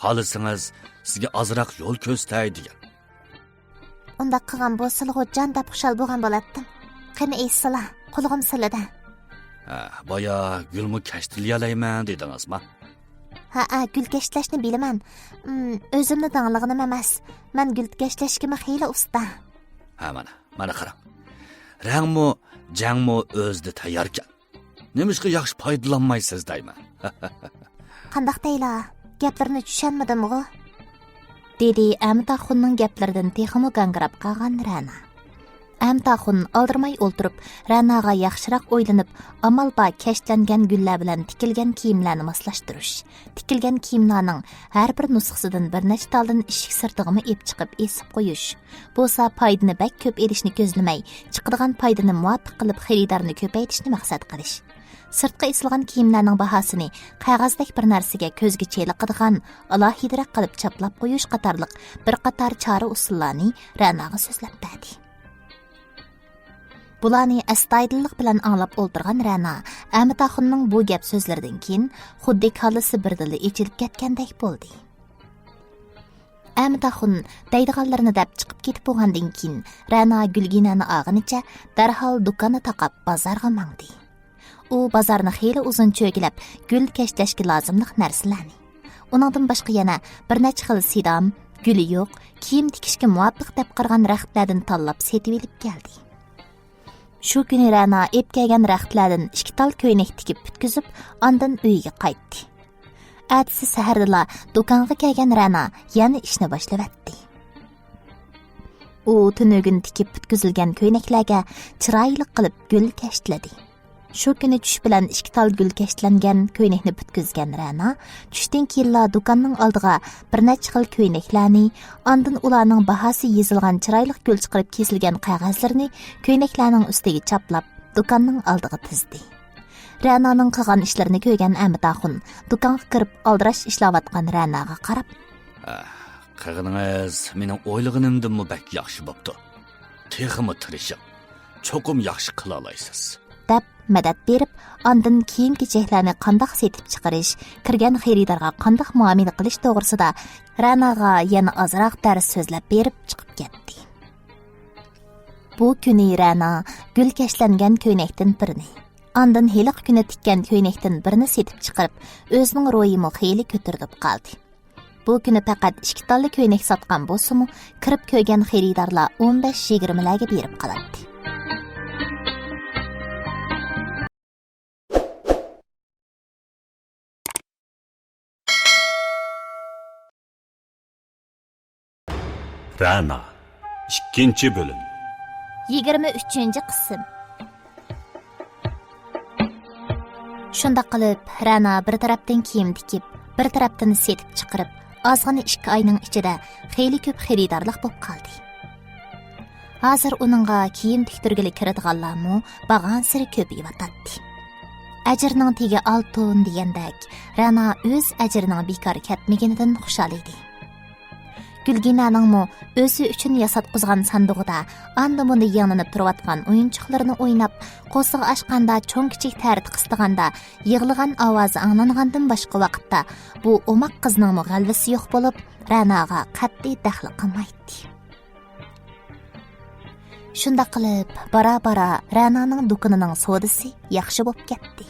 Xohlasangiz sizga ozroq yo'l ko'rsatay degan. Unda qilgan bo'lsa-ku jon deb xushal bo'lgan bo'lardim. Qani eysizlar, qo'lig'im silida. Ha, boya gulmi kashtilayalayman dedingizmi? Ha, gulkashlashni bilaman. O'zimni danglig'im emas. Men gulkashlashga xeyli usta. Ha, mana qarang. Rangmi, jangmi o'zida tayyorkan. Nimishqa yaxshi foydalanmaysiz deyman. Qandaq deyla? Gaplarni tushunmadim-ku. Dedi Amtaxunning gaplaridan texmo gangirab qolgan Rana. Amtaxun aldirmay o'ltirib, Ranaga yaxshiroq o'ylanib, amalba kashlangan gullar bilan tikilgan kiyimlarni moslashtirish. Tikilgan kiyimlarning har bir nusxasidan bir nechta taldan eshik sirtig'ini ep chiqib esib qo'yish. Bo'lsa foydani bak ko'p edishni ko'zlamay, chiqadigan foydani muvofiq qilib xaridorni ko'paytirishni maqsad qilish. Sirtqa esilgan kiyimlarning bahosini qog'ozdek bir narsaga ko'zga cheliqadigan alohidaroq qilib chaplab qo'yish qatorliq bir qator chora usullarni Ranaga so'zlab berdi. Bularni astoydillik bilan anglab o'ltirgan Rana Amtaxunning bu gap so'zlaridan keyin xuddi kallasi birdili echilib ketgandek bo'ldi. Amtaxun deydiganlarini deb chiqib ketib bo'lgandan keyin Rana Gulginani og'inicha darhol do'konni taqab bozorga mangdi. U bozorni xeyli uzun cho'gilab, gul kashlashga lozimliq narsalarni. Uningdan boshqa yana bir necha xil sidam, guli yo'q, kiyim tikishga muvofiq deb qirgan raxtlardan tanlab setib olib keldi. Shu kuni Rana ep kelgan raxtlardan 2 tal ko'ynak tikib bitkizib, ondan uyiga qaytdi. Ertasi sahardala do'konga kelgan Rana yana ishni boshlab. U tunugun tikib bitkizilgan ko'ynaklarga chiroyli qilib gul kashladi. Shu kuni tush bilan 2 tal gul kashlangan ko'ynakni bitkizgan Rana tushdan keyin do'konning oldiga bir necha xil ko'ynaklarni, ondan ularning bahosi yozilgan chiroyli gul chiqarib kesilgan qog'ozlarni ko'ynaklarning ustiga chaplab do'konning oldiga tizdi. Rananing qilgan ishlarini ko'rgan Amtaxun do'konga kirib aldirash ishlayotgan Ranaga qarab, "Qilganingiz mening o'ylaganimdan bak yaxshi bo'pti. Texmi tirishib, cho'qim yaxshi qila olasiz." deb madad berib, ondan kiyim-kechaklarni qandoq setib chiqarish, kirgan xaridorga qandoq muomala qilish to'g'risida Ranaga yana ozroq dars so'zlab berib chiqib ketdi. Bu kuni Rana gul kashlangan ko'ynakdan birini, ondan heliq kuni tikkan ko'ynakdan birini setib chiqarib, o'zining ro'yini xeyli ko'tarib qoldi. Bu kuni faqat 2 talli ko'ynak sotgan bo'lsa-mu, kirib ko'rgan xaridorlar 15-20 larga berib qoladi. Rana 2-bölüm 23-qism. Shunda qilib Rana bir tarafdan kiyim tikib, bir tarafdan setib chiqarib, ozg'ina 2 oyning ichida xeyli ko'p xaridorlik bo'lib qoldi. Hozir uningga kiyim tiktirgili kiradiganlarmi bag'an siri ko'payib. Ajrning tegi oltin degandek, Rana o'z ajrining bekor ketmaganidan xushal edi. Gulginaningmi o'zi uchun yasatqizgan sandug'ida anda-bunda yanınib turayotgan o'yinchoqlarini o'ynab, qo'sig'i ochganda, cho'ng-kichik tarti qistiganda, yig'lagan ovozi anglangandan boshqa vaqtda bu o'maq qizning g'alvasi yo'q bo'lib, Ranaga qat'iy daxli qilmaydi. Shunda qilib, bara-bara Rananing do'konining savdosi yaxshi bo'lib ketdi.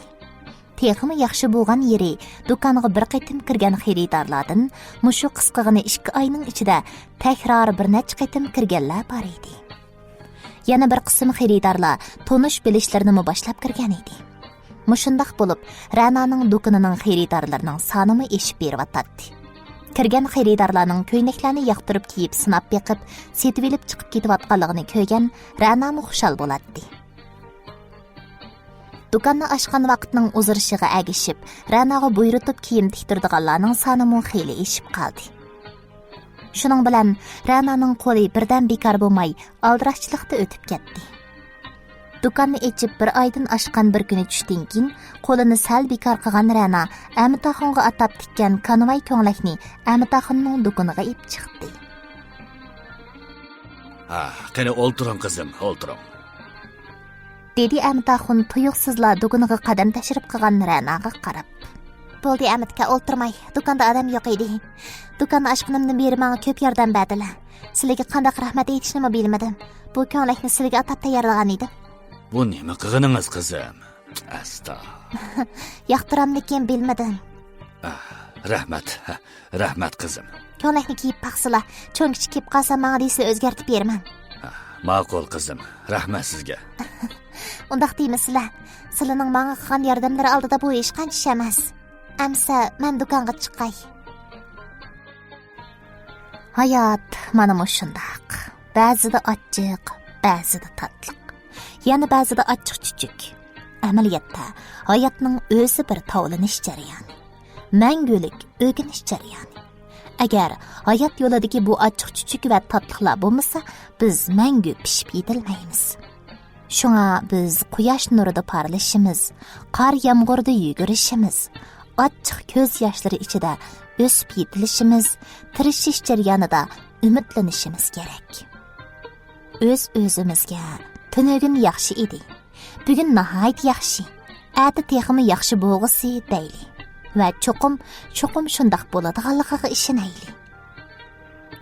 Texmi yaxshi bo'lgan yeri do'konga bir qaytim kirgan xaridorlardan mushu qisqig'ini 2 oyning ichida takror bir necha qaytim kirganlar bor edi. Yana bir qism xaridorlar tonish bilishlarini boshlab kirgan edi. Mushundaq bo'lib, Rananing do'konining xaridorlarining sonimi eshib beryotdi. Kirgan xaridorlarning ko'ynaklarni yoqtirib kiyib, sinab beqib, setib olib chiqib ketayotganligini ko'rgan Rana xushal bo'ladi. Do'konni ochgan vaqtning o'zirishiga agishib, Ranaga buyurtib kiyim tiktirdiganlarning sonimi xeyli eshib qoldi. Shuning bilan Rananing qo'li birdan bekor bo'lmay, aldirashchilikda o'tib ketdi. Do'konni ochib bir oydan oshgan bir kuni tushdan keyin qo'lini sal bekor qilgan Rana Amtaxunga atab tikkan konvoy ko'nglakni Amtaxunning do'koniga ib chiqdi. Qani o'ltiring qizim, o'ltiring. dedi Amtaxun tuyuqsizla do'koniga qadam tashirib qilgan Ranaga qarab. Bo'ldi Amatka, o'ltirmay, do'konda odam yo'q edi. Do'konni ochganimdan beri menga ko'p yordam berdilar. Sizlarga qanday rahmat aytishni bilmadim. Bu ko'nglakni sizlarga atab tayyorlagan edim. Bu nima qilganingiz qizim? Asta. Yoqtiramlikin bilmadim. Rahmat qizim. Ko'nglakni kiyib baqsila, cho'ng-kichik kiyib qolsa menga deysiz o'zgartib beraman. Ma'qul qizim, rahmat sizga. Undaq deymizlar. Sizlarning menga qilgan yordamlari oldida bu ish qancha emas. Әмсә, мен дүканға чықай. Hayat mana mushundaq. Ba'zida achchiq, ba'zida tatlıq. Yana ba'zida achchiq-chuchuk. Amaliyotda hayotning o'zi bir tovlanish jarayoni. Mangulik o'rganish jarayoni. Agar hayot yo'lidagi bu achchiq-chuchuk va tatliqlar bo'lmasa, biz mangu pishib yetilmaymiz. Shunga biz quyosh nurida parlashimiz, qor yomg'irda yugurishimiz, achchiq ko'z yoshlari ichida o'sib yetilishimiz, tirishish jarayonida umidlanishimiz kerak. O'z-o'zimizga tunugin yaxshi edi. Bugun nihoyat yaxshi. Ati texmi yaxshi bo'lg'isi deyli. Va cho'qim shundoq bo'ladiganligiga ishonayli.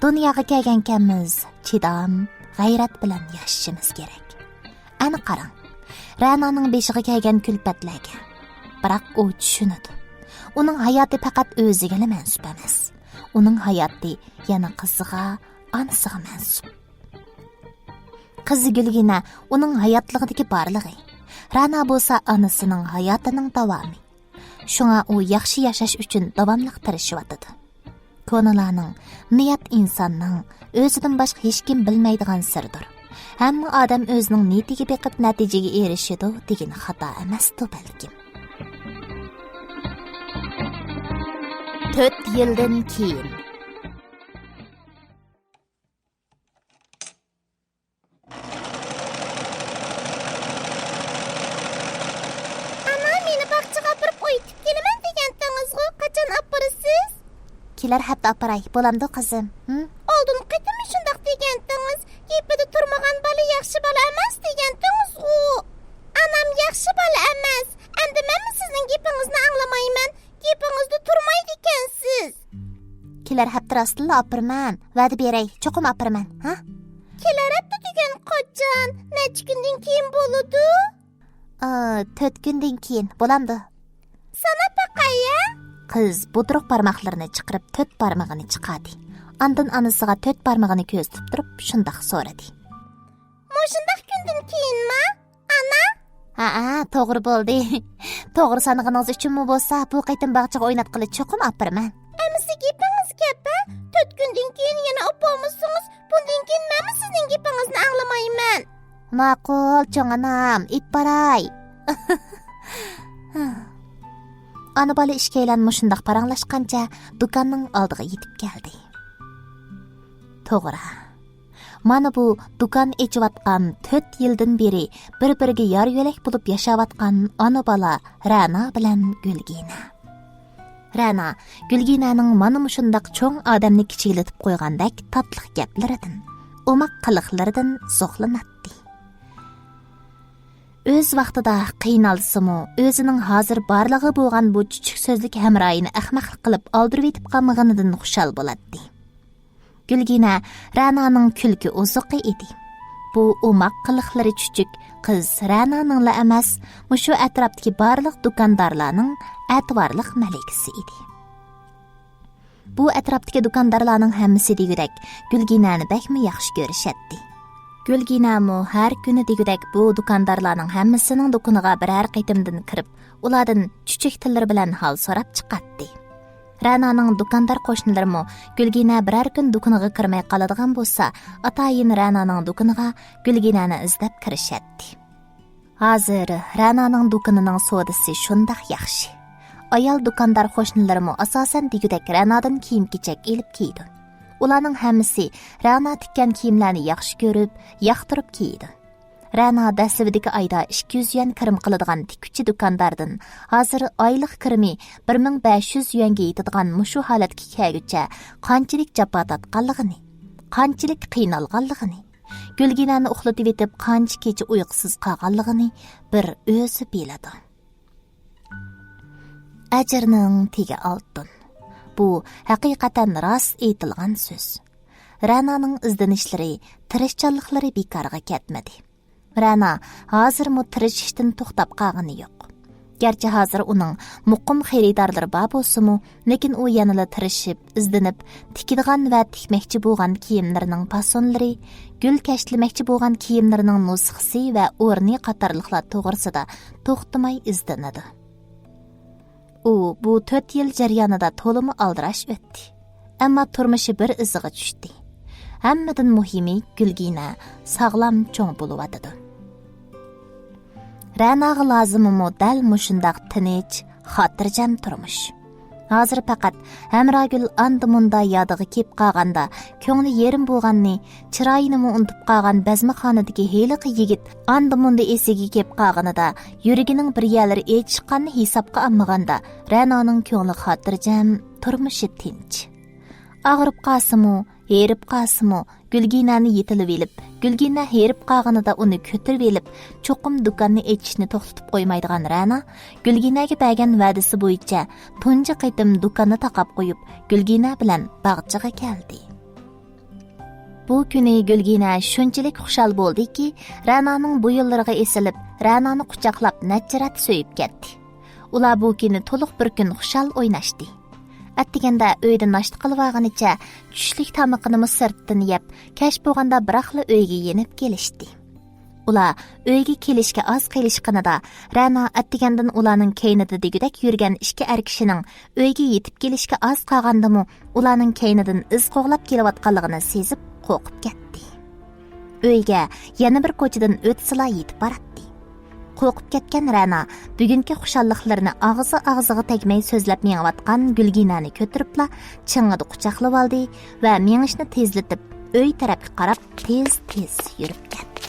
Dunyoga kelgankanmiz, chidam, g'ayrat bilan yashashimiz kerak. Ana qarang. Ra'noning beshiga kelgan kulfatlarga. Biroq u tushunadi. Uning hayoti faqat o'ziga mansub emas. Uning hayoti yana qiziga, onasiga mansub. Qizi Gulgina uning hayotligidagi borlig'i. Ra'no bo'lsa onasining hayotining davomi. Shunga u yaxshi yashash uchun davomli tirishyotdi. Ko'nalarning niyat insonning o'zidan boshqa hech kim bilmaydigan sirdir. Hamma odam o'zining niyatiga beqib natijaga erishadi degan xato emasdir balkim. 4 yildan keyin Kelar hafta aparay, bo'lamdi qizim. Oldin qaytimi shundoq degandingiz? Gapida turmagan bola yaxshi bola emas degandingiz u. Anam yaxshi bola emas. Endi men sizning gapingizni anglamayman. Gapingizda turmaydi ekansiz. Kelar hafta rostla aparman. Va'da beray, cho'qim aparman, ha? Kelar hafta degan qachon? Necha kundan keyin bo'ladi? 4 kundan keyin bo'lamdi. Sana paqaya? Qiz budruq barmoqlarini chiqarib 4 barmog'ini chiqardi. Ondan onasiga 4 barmog'ini ko'z tutib turib shundoq so'radi. Mo'shundoq kundan keyinmi? Ana? Ha, to'g'ri bo'ldi. To'g'ri sanag'ingiz uchunmi bo'lsa, bu qaytim bog'chaga o'ynatqili cho'qim aparman. Amisi gapingiz gap-a? 4 kundan keyin yana o'polmasangiz, bundan keyin men sizning gapingizni anglamayman. Ma'qul, cho'nganam, ip baray. Ana bola ishkaylanma shundoq paranglashgancha do'konning oldiga yetib keldi. To'g'ri. Mana bu do'kon echiyotgan 4 yildan beri bir-biriga yar yo'lak bo'lib yashayotgan ana bola Ra'no bilan Gulgina. Ra'no Gulginaning mana shundoq cho'ng odamni kichiklatib qo'ygandek tatliq gaplaridan, o'maq qiliqlaridan zo'qlanatdi. Öz vaqtida qiynalsimi, o'zining hozir barlig'i bo'lgan bu chuchuk so'zlik hamroyini ahmoqlik qilib oldirib yetib qolmaganidan xushal bo'ladi. Gulgina Ra'noning kulki uzuqi edi. Bu o'maq qiliqlari chuchuk qiz Ra'noningla emas, mushu atrofdagi barliq do'kondorlarning atvorliq malikasi edi. Bu atrofdagi do'kondorlarning hammasi degudek Gulginani bakmi yaxshi ko'rishadi. Gulginamu har kuni degudek bu do'kondorlarning hammasining do'koniga biror qaytimdan kirib, ulardan chuchuk tillar bilan hol so'rab chiqatdi. Ra'noning do'kondor qo'shnilarimi Gulgina biror kun do'koniga kirmay qoladigan bo'lsa, atayin Ra'noning do'koniga Gulginani izlab kirishadi. Hozir Ra'noning do'konining savdosi shundoq yaxshi. Ayol do'kondor qo'shnilarimi asosan degudek Ra'nodan kiyim-kechak elib kiydi. Ularning hammasi Ra'no tikkan kiyimlarni yaxshi ko'rib, yoqtirib kiydi. Ra'no dastlabidagi oyda 200 yuan kirim qiladigan tikuvchi do'kondordan hozir oylik kirimi 1500 yuanga yetadigan mushu holatga kelguncha qanchalik jafo tortganligini, qanchalik qiynalganligini, Gulginani uxlatib etib qancha kecha uyqusiz qolganligini bir o'zi biladi. Ajrning tegi oltin. Bu haqiqatan rost aytilgan so'z. Ra'noning izlanishlari, tirishchanliklari bekorga ketmadi. Ra'no hozirmi tirishishdan to'xtab qolgani yo'q. Garchi hozir uning muqim xaridorlari bor bo'lsa-mu, lekin u yanada tirishib, izlanib, tikadigan va tikmoqchi bo'lgan kiyimlarining fasonlari, gul kashlamoqchi bo'lgan kiyimlarining nusxasi va o'rni qatorliqlar to'g'risida to'xtamay izlanadi. U bu 4 yil jarayonida to'limi aldirash o'tdi. Ammo turmushi bir iziga tushdi. Hammadan muhimi Gulgina sog'lom cho'ng bo'lib. Ra'noga lozimmi dal mushundaq tinch, xotirjam turmush. Hozir faqat Hamragul anda-munda yodiga kelib qolganda, ko'ngli yerim bo'lganni, chiroyini unutib qolgan bazmaxonadagi heliqi yigit anda-munda esiga kelib qolganida, yuragining bir yerlari echishqanni hisobga olmaganda, Ra'noning ko'ngli xotirjam, turmushi tinch. Ağırıp qasımı, herib qasımı, Gulginani yetilib elib, Gulgina herib qağınıda onu kötürüp elib, çoqum dukanını etişini toxtutib qoymaydigan Ra'no, Gulginaga bergan va'dasi bo'yicha tunji qaytim dukanni taqab qo'yib, Gulgina bilan bog'chaga keldi. Bu kuni Gulgina shunchalik xushal bo'ldiki, Ra'noning bu yo'llariga esilib, Ra'noni quchoqlab nachrat so'yib ketdi. Ular bu kuni to'liq bir kun xushal o'ynashdi. Attiganda uyda nashta qilib olganicha tushlik tamoqini sirtdan yeb, kash bo'lganda biraqla uyga yenib kelishdi. Ular uyga kelishga oz qilishqanida Ra'no attigandan ularning keynida degudek yurgan ikki er kishining uyga yetib kelishga oz qolgandimi, ularning keynidan iz qo'g'lab kelayotganligini sezib qo'rqib ketdi. Uyga yana bir ko'chadan o'tsila yetib boradi. Qo'rqib ketgan Ra'no bugungi xushalliqlarini og'ziga tegmay so'zlab mengayotgan Gulginani ko'tiribla ching'ida quchoqlab oldi va mengishni tezlatib uy tarafga qarab tez yurib ketdi.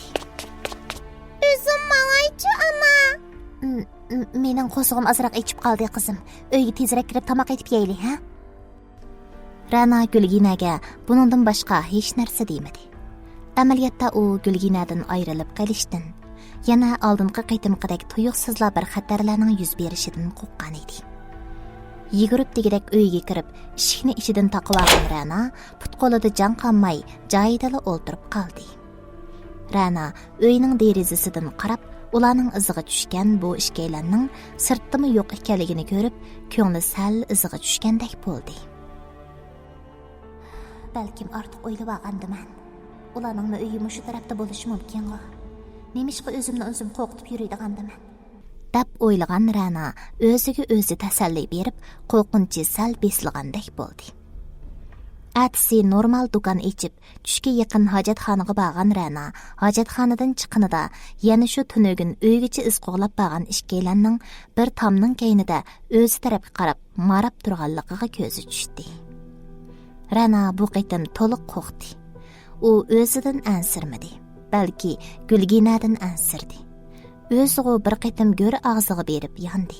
O'zim mangaychi ana. Mening qo'zig'im ozroq ichib qoldi qizim. Uyga tezroq kirib tomoq etib yeylik, ha? Ra'no Gulginaga buningdan boshqa hech narsa demadi. Amaliyotda u Gulginadan ayrilib qolishdan yana oldingi qaytimqidek tuyuqsizlar bir xatarlarning yuz berishidan qo'rqqan edi. Yugurib degidek uyga kirib, eshikni ichidan taqib olgan Ra'no put-qo'lida jon qolmay joyida o'ltirib qoldi. Ra'no uyning derazasidan qarab, ularning iziga tushgan bu ishkaylarning sirtdimi yo'q ekanligini ko'rib, ko'ngli sal iziga tushgandek bo'ldi. Balkim ortiq o'ylab olgandiman. Ularning uyi shu tarafda bo'lishi mumkin-ku. Nemishqa o'zimni o'zim qo'rqitib yuradigandiman deb o'ylagan Ra'no o'ziga o'zi tasalli berib, qo'rqinchi sal besilgandek bo'ldi. Atsi normal dukan ichib, tushga yaqin hojatxonaga borgan Ra'no hojatxonadan chiqqanida yana shu tunugin uygacha iz qo'g'lab borgan ishkaylarning bir tomning keynida o'zi tarafga qarab marab turganligiga ko'zi tushdi. Ra'no bu qitim to'liq qo'rqdi. U o'zidan ansirmadi. Balki Gulginadan ansirdi. O'ziga bir qitim go'ri og'ziga berib yandi.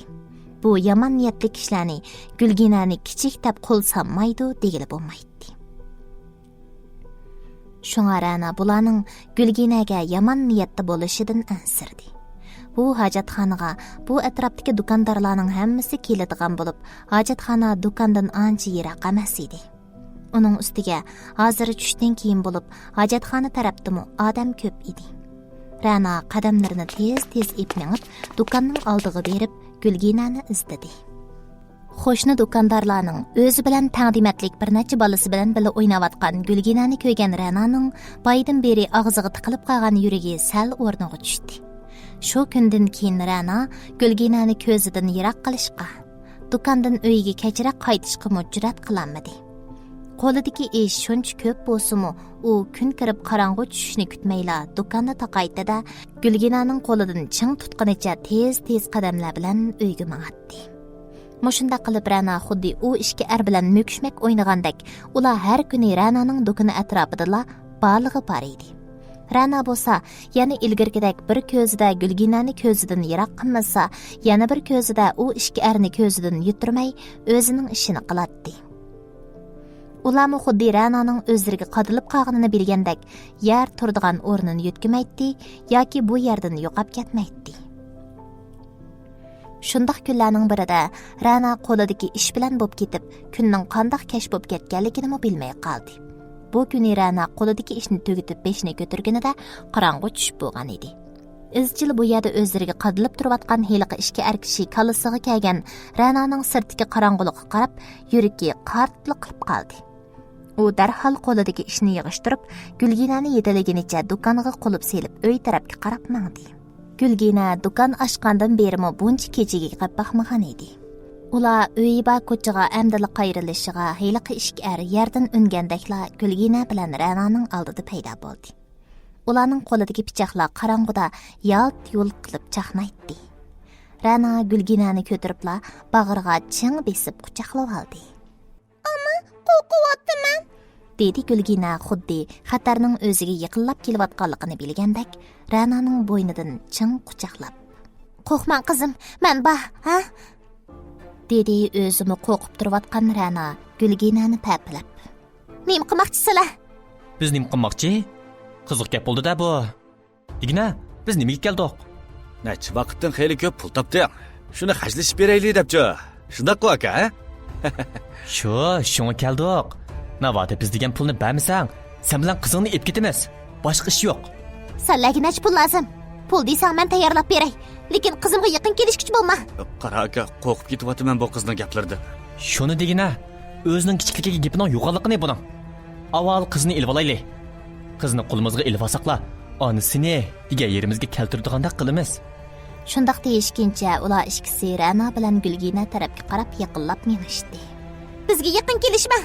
Bu yomon niyatli kishilarni Gulginani kichik deb qo'l sanmaydi degili bo'lmaydi. Shunga Ra'no bularning Gulginaga yomon niyatda bo'lishidan ansirdi. Bu hojatxonaga bu atrofdagi do'kondorlarning hammasi keladigan bo'lib, hojatxona do'kondan ancha yiroq emas edi. Uning ustiga hozir tushdan keyin bo'lib, hojatxona tarafdami odam ko'p edi. Ra'no qadamlarini tez epmengib, do'konning oldiga berib, Gulginani izdadi. Qo'shni do'kondorlarning o'zi bilan taqdimatlik bir necha bolasi bilan birga o'ynayotgan Gulginani ko'rgan Ra'noning boydan beri og'ziga tiqilib qolgan yuragi sal o'rniga tushdi. Shu kundan keyin Ra'no Gulginani ko'zidan yiroq qilishga, do'kondan uyiga kechroq qaytishga mujrat qilolmadi. Qo'lidagi ish shuncha ko'p bo'lsa-mu, u kun kirib qorong'u tushishni kutmayla do'konni taqaytida Gulginaning qo'lidan ching tutqanicha tez qadamlar bilan uyga mang'atdi. Mushunda qilib Ra'no xuddi u ishga er bilan mo'kishmak o'ynagandek, ular har kuni Ra'noning do'koni atrofida balig'i bor edi. Ra'no bo'lsa, yana ilgirgidek bir ko'zida Gulginani ko'zidan yiroq qilmasa, yana bir ko'zida u ishga erni ko'zidan yutirmay o'zining ishini qiladi. Ularmi xuddi Ra'noning o'zlariga qadilib qolganini bilgandek, yer turadigan o'rnini yutkimaydi yoki bu yerdan yo'qab ketmaydi. Shundoq kunlarning birida Ra'no qo'lidagi ish bilan bo'lib ketib, kunning qanday kesh bo'lib ketganligini bilmay qoldi. Bu kuni Ra'no qo'lidagi ishni tugitib beshini ko'targanida qorong'u tushib bo'lgan edi. Izchil bu yerda o'zlariga qadilib turayotgan heliqi ishga kishi kalisiga kelgan Ra'noning sirtiga qorong'ulikqa qarab, yuragi qartliq qilib qoldi. U darhol qo'lidagi ishni yig'ishtirib, Gulginani yetaliginicha do'konga qulib selib uy tarafga qarab mangdi. Gulgina do'kon ochgandan beri buncha kechaga qilib baxmagan edi. Ular uyiba ko'chaga amdili qayrilishiga heliqi ishki yerdan ungandakla Gulgina bilan Ra'noning oldida paydo bo'ldi. Ularning qo'lidagi pichoqlar qorong'uda yalt-yult qilib chaqnaydi. Ra'no Gulginani ko'taribla bag'riga ching besib quchoqlab oldi. Qo'rqyapman. dedi Gulgina xuddi xatarning o'ziga yaqinlab kelayotganligini bilgandek Ra'noning bo'ynidan ching quchoqlab. "Qo'rqma qizim, men bor, ha?" dedi o'zimi qo'rqib turayotgan Ra'no Gulginani papilab. "Nima qilmoqchisizlar?" Biz nima qilmoqchi? Qiziq gap bo'ldi-da bu. Digina, biz nimaga keldik? Necha vaqtdan xeyli ko'p pul topding. Shuni hajlashib beraylik debchi. Shundaq-ku aka, ha? Shunga keldik. Navata biz degan pulni bermasang, sen bilan qizingni ep ketamiz. Boshqa ish yo'q. "Sizlarga nech pul lozim? Pul desang men tayyorlab beray, lekin qizimga yaqin kelishkichi bo'lma." Qara aka, qo'rqib ketyapman bu qizning gaplaridan. Shuni degina, o'zining kichikligiga gapining yo'qolligini buning. Avval qizni ilib olaylik. Qizni qo'limizga ilib olsaqla, onasini degan yerimizga keltirdiganda qilamiz. Shundaq deyishkincha ular ikkisi Ra'no bilan Gulgina tarafga qarab yaqinlab minishdi. "Bizga yaqin kelishma.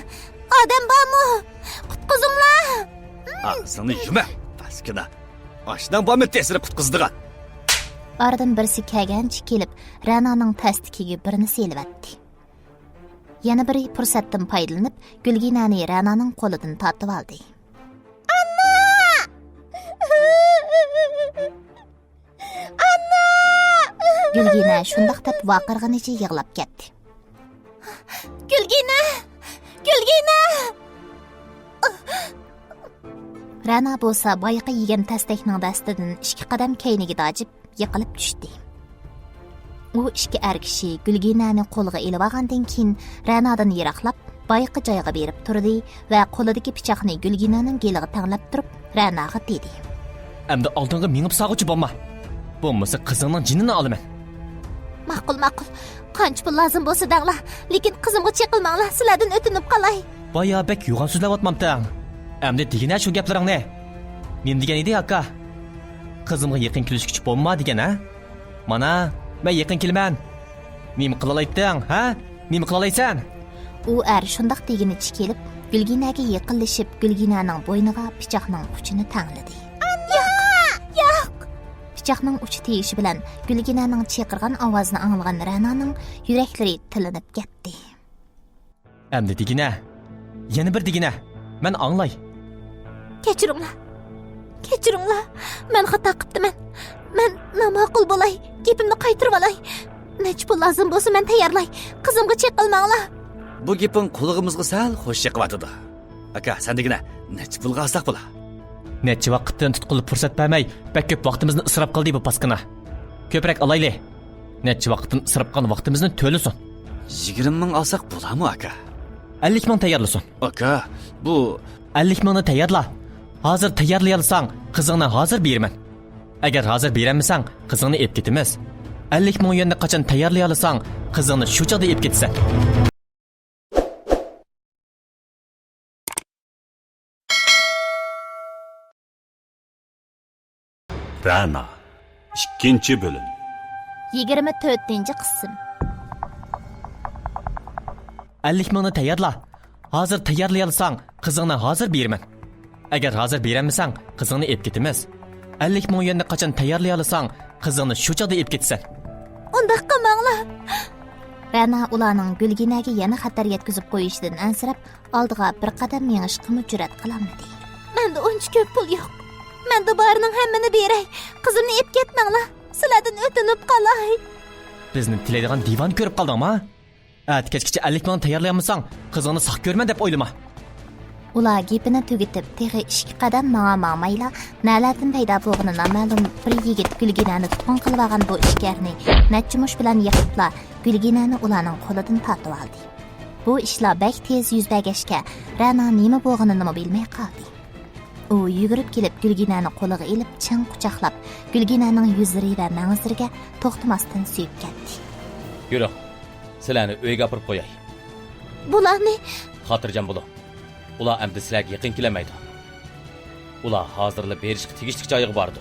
Odam bormi? Qutqizinglar." Seni yuma. Paskina. Ashdan bormi tesiri qutqizdigan. Oradan birisi kelgancha kelib, Ra'noning tastikiga birini selvatdi. Yana biri fursatdan foydalanib, Gulginani Ra'noning qo'lidan tortib oldi. Gulgina shundaq deb vaqirganicha yig'lab ketdi. "Gulgina! Gulgina!" Ra'no bo'lsa boyiqa yegan tastakning dastidan 2 qadam keyniga dojib yiqilib tushdi. U ikki kishi Gulginani qo'liga ilib olgandan keyin Ra'nodan yiroqlab boyiqa joyiga berib turdi va qo'lidagi pichoqni Gulginaning geliga tanglab turib Ra'noga dedi. Endi oldinga minib sog'uchi bo'lma. Bo'lmasa qizingning jinini olaman. Ma'qul. Qancha pul lozim bo'lsa danglar, lekin qizimga cheqilmanglar, sizlardan o'tinib qolay. Boya bek yo'g'on so'zlayotmamsan. Endi degina shu gaplaringni. Men degan edi aka. Qizimga yaqin kelishkichi bo'lma degan, ha? Mana, men yaqin kelman. Nima qilalaysan, ha? Nima qilalaysan? U shundaq deginicha kelib, Gulginaga yaqinlashib, Gulginaning bo'yniga pichoqning uchini tangladi. Yo'q. Pichoqning uchi tegishi bilan Gulginaning chaqirgan ovozini anglagan Ra'noning yuraklari tilinib ketdi. Endi degina. Yana bir degina. Men anglay. Kechiringlar. Men xato qilibman. Men namaqul bo'lay, gapimni qaytirib olay. Nech pul lozim bo'lsa men tayyorlay. Qizimga cheqilmanglar. Bu gaping qulog'imizga sal xo'sh chiqyapti. Aka, sen degina necha pulga olsak bo'la? Necha vaqtdan tutqilib fursat bermay, bak ko'p vaqtimizni isrof qildi bu paskina. Ko'proq olayli. Necha vaqtdan isrof qilgan vaqtimizni to'lasin. 20 ming olsak bo'ladimi aka? 50 ming tayyorlasin. Aka, bu 50 mingni tayyorla. Hozir tayyorlay olsang, qizingni hozir beraman. Agar hozir bermasang, qizingni ep ketamiz. 50 ming yuanni qachon tayyorlay olsang, qizingni shu chog'da ep ketsan. Ra'no 2-bo'lim. 24-qism. 50 mingni tayyorla. Hozir tayyorlay olsang, qizingni hozir beraman. Agar hozir bermasang, qizingni ep ketamiz. 50 ming yuanni qachon tayyorlay olsang, qizingni shu chog'da ep ketsan. Undaq qilmanglar. Ra'no ularning Gulginaga yana xatar yetkazib qo'yishidan ansirab, oldiga bir qadam yengishga jur'at qilolmadi. Menda uncha ko'p pul yo'q. Menda borining hammani beray. Qizimni ep ketmanglar. Sizlardan o'tinib qolay. Bizni tilaydigan divan ko'rib qoldingmi? Kechgacha 50 ming tayyorlayolmasang, qizingni saq ko'rman deb o'ylama. Ular gapini tugatib, texi 2 qadam ma'mayla, nalardan paydo bo'lgani noma'lum bir yigit Gulginani tutqun qilib olgan bu ishkarni nachumush bilan yiqibla Gulginani ularning qo'lidan tortib oldi. Bu ishlar bak tez yuz bergachga Ra'no nima bo'lganini bilmay qoldi. U yugurib kelib Gulginani qo'liga ilib, chang quchoqlab, Gulginaning yuzlari va mang'izlariga to'xtamasdan suyib ketdi. Yuring, sizlarni uyga olib qo'yay. Bularni Xotirjam bo'ling. Ular endi sizlarga yaqin kelmaydi. Ular hozirla berishga tegishli joyiga bordi.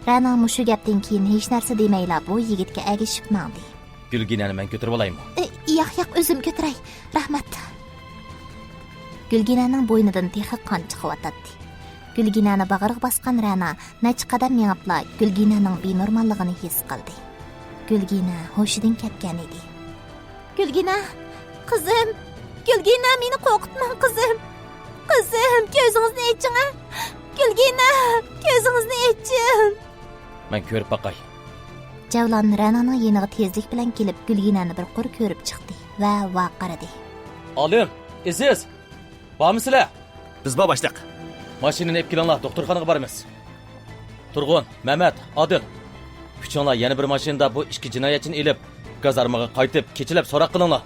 Ra'no mushu gapdan keyin hech narsa demayla bu yigitga agishib mandi. Gulginani men ko'tarib olaymi? Yo'q, o'zim ko'taray. Rahmat. Gulginaning bo'ynidan texi qon chiqyotdi. Gulginani bag'riga bosgan Ra'no necha qadam mengibla Gulginaning benormalligini his qildi. Gulgina hushidan ketgan edi. Gulgina, qizim. Gulgina, meni qo'rqitmang, qizim. Qizim, ko'zingizni oching. Gulgina, ko'zingizni oching. Men ko'rib boqay. Javlon Ra'noning yeniga tezlik bilan kelib Gulginani bir qo'r ko'rib chiqdi va vaqiradi. Olim, Aziz. Bormisizlar? Biz başlıq. Mashinani olib kelinglar, doktorxonaga boramiz. Turg'un, Mehmet, Odil. Kuchinglar yana bir mashinada bu ikki jinoyatchini elib, gazarmaga qaytib, kechilab so'roq qilinglar.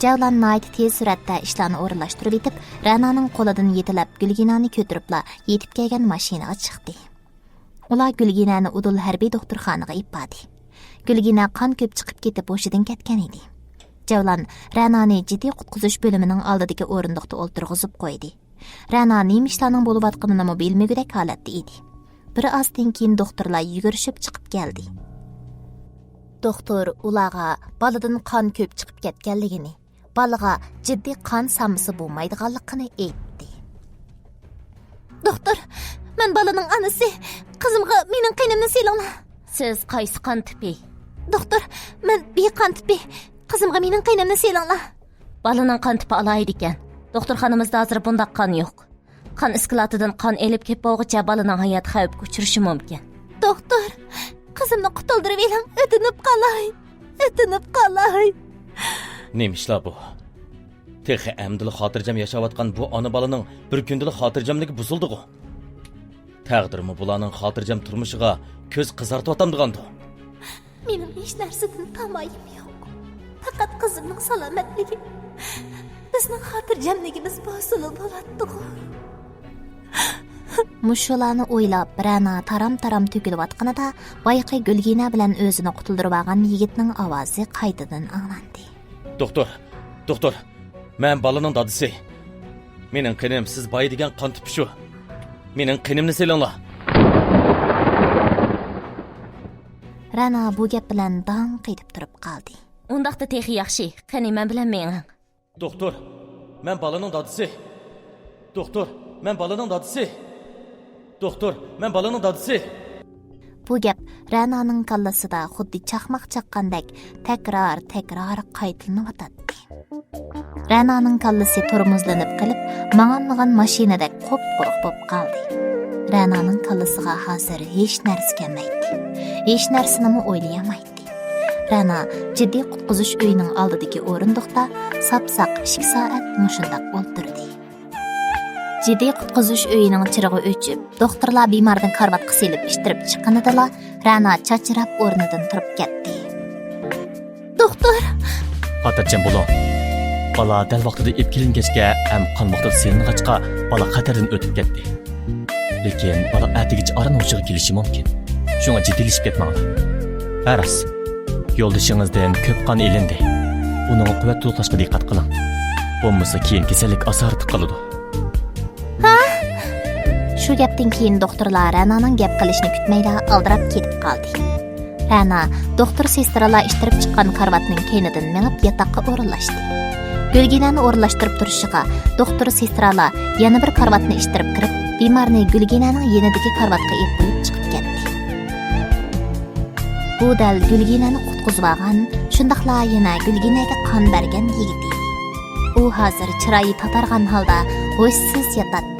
Javlon nayt tez suratda ishlarni o'rinlashtirib etib, Ra'noning qo'lidan yetilab Gulginani ko'tiribla yetib kelgan mashinaga chiqdi. Ular Gulginani Udul harbiy doktorxonaga ipadi. Gulgina qon ko'p chiqib ketib hushidan ketgan edi. Javlon Ra'noni jiddiy qutqizish bo'limining oldidagi o'rindiqda o'ltirg'izib qo'ydi. Ra'no nima ishlarning bo'layotganini bilmagudek holatda edi. Bir ozdan keyin doktorlar yugurishib chiqib keldi. Doktor ularga baladan qon ko'p chiqib ketganligini, balaga jiddiy qon sammasi bo'lmaydiganligini aytdi. Doktor, men balaning onasi, qizimga mening qinimni selinglar. Siz qaysi qon tipi? Doktor, men B qon tipi. Qizimga mening qinimni selinglar. Balaning qon tipi alaydi ekan. Doktorxonamizda hozir bundaq qon yo'q. Qon iskelatidan qon elib kelib bo'lguncha balaning hayoti xavfga uchrashi mumkin. Doktor, qizimni qutuldirib eling, o'tinib qolay. O'tinib qolay. Nima ishlar bu? Texi amdili xotirjam yashayotgan bu ona balaning bir kundalik xotirjamligi buzildi-ku. Taqdirmi bularning xotirjam turmushiga ko'z qizartib otamdigandi. Mening hech narsadan tamoyim yo'q. Faqat qizimning salomatligi. Bizning xotirjamligimiz bosilib bo'ladi. Mushularni o'ylab, Ra'no taram-taram to'kilayotganida boyaqi Gulgina bilan o'zini qutuldirib olgan yigitning ovozi qaytadan anglandi. Doktor, men balaning dadisi. Mening qinim siz boy degan qon tipi shu. Mening qinimni selinglar. Ra'no bu gap bilan dong qetib turib qoldi. Undaqda texi yaxshi, qani men bilan mening. Doktor, men balaning dadisi. Doktor, men balaning dadisi. Doktor, men balaning dadisi. Bu gap Ra'noning kallasida xuddi chaqmoq chaqqandek takrar qaytalanib. Ra'noning kallasi tormozlanib qilib, mang'anmagan mashinadek qop-quruq bo'lib qoldi. Ra'noning kallasiga hozir hech narsa kelmaydi. Hech narsani o'ylayamaydi. Ra'no jiddiy qutqizish uyining oldidagi o'rindiqda sapsaq 2 soat mushundaq o'ltirdi. Jiddiy qutqizish uyining chirog'i o'chib, doktorlar bemordan karvatga selib ishtirib chiqqanida Ra'no chachirab o'rnidan turib ketdi. Doktor, Xotirjam bo'ling. Bala dal vaqtida ip kelingachga ham qolmoqda selingancha bala xatardan o'tib ketdi. Lekin bala atigicha aran o'chiga kelishi mumkin. Shunga jiddiylashib ketmanglar. Aras, yo'ldashingizdan ko'p qon elindi. Uning quvvat to'plashga diqqat qiling. Bo'lmasa keyin kasallik asarati qiladi. Shu gapdan keyin doktorlar Ra'noning gap qilishini kutmayla aldirab ketib qoldi. Ra'no doktor sestralar ishtirib chiqqan karvatning keynidan mengib yotoqqa o'rinlashdi. Gulginani o'rinlashtirib turishiga doktor sestralar yana bir karvatni ishtirib kirib, bemorni Gulginaning yenidagi karvatga ep qo'yib chiqib ketdi. Bu dal Gulginani qutqizib olgan, shundaqla yana Gulginaga qon bergan yigit edi. U hozir chiroyi tatargan holda hushsiz yotadi.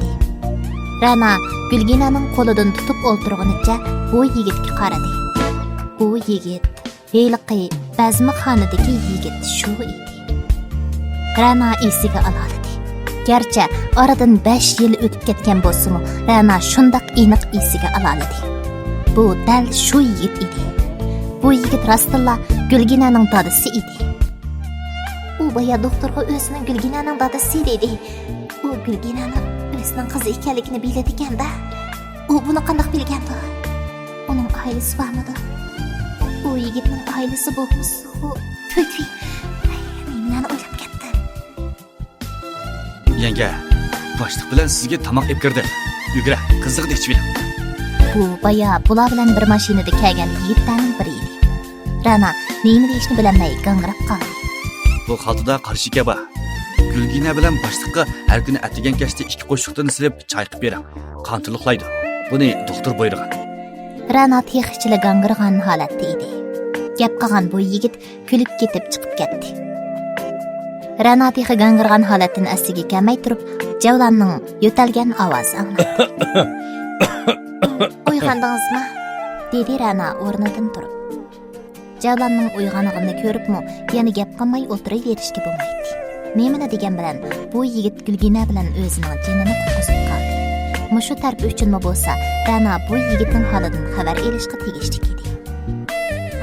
Ra'no Gulginaning qo'lidan tutib o'ltirganicha bu yigitga qaradi. Bu yigit heliqi bazmixonadagi yigit shu edi. Ra'no esiga oladi. Garchi oradan 5 yil o'tib ketgan bo'lsa-mu, Ra'no shundaq aniq esiga oladi. Bu dal shu yigit edi. Bu yigit rostilla Gulginaning dadasi edi. U boya doktorga o'zining Gulginaning dadasi dedi. U Gulginaning o'zining qizi ekanligini biladi ekanda. U buni qanday bilgandi? Uning oilasi bormidi? U yigitning oilasi bo'lmasa, to'ti. Mendan o'ylab ketdi. Yenge, boshliq bilan sizga tamoq ep kirdi. Yugra, qiziqdi ichib. Bu boya bular bilan bir mashinada kelgan yigitlarning biri edi. Ra'no nima deyishni bilmay g'ang'irab qoldi. bu xaltada qarshi keba. Gülgina bilan boshliqqa har kuni atigan kashda 2 qo'shiqdan silib chayqib bering. Qantiliqlaydi. Buni doktor buyurgan. Rana texichili gangirgan holatda edi. Gap qilgan bu yigit kulib ketib chiqib ketdi. Rana texi gangirgan holatdan asiga kelmay turib, Javlanning yo'talgan ovozi angladi. Uyg'ondingizmi? Dedi Rana o'rnidan turib. Javlanning uyg'onganini ko'ribmi, yana gap qilmay o'tiraverishga bo'lmaydi. Nemani degan bilan bu yigit Gulgina bilan o'zining jinini qutqizib qoldi. Mushu taraf uchunmi bo'lsa, Rana bu yigitning holidan xabar olishga tegishli edi.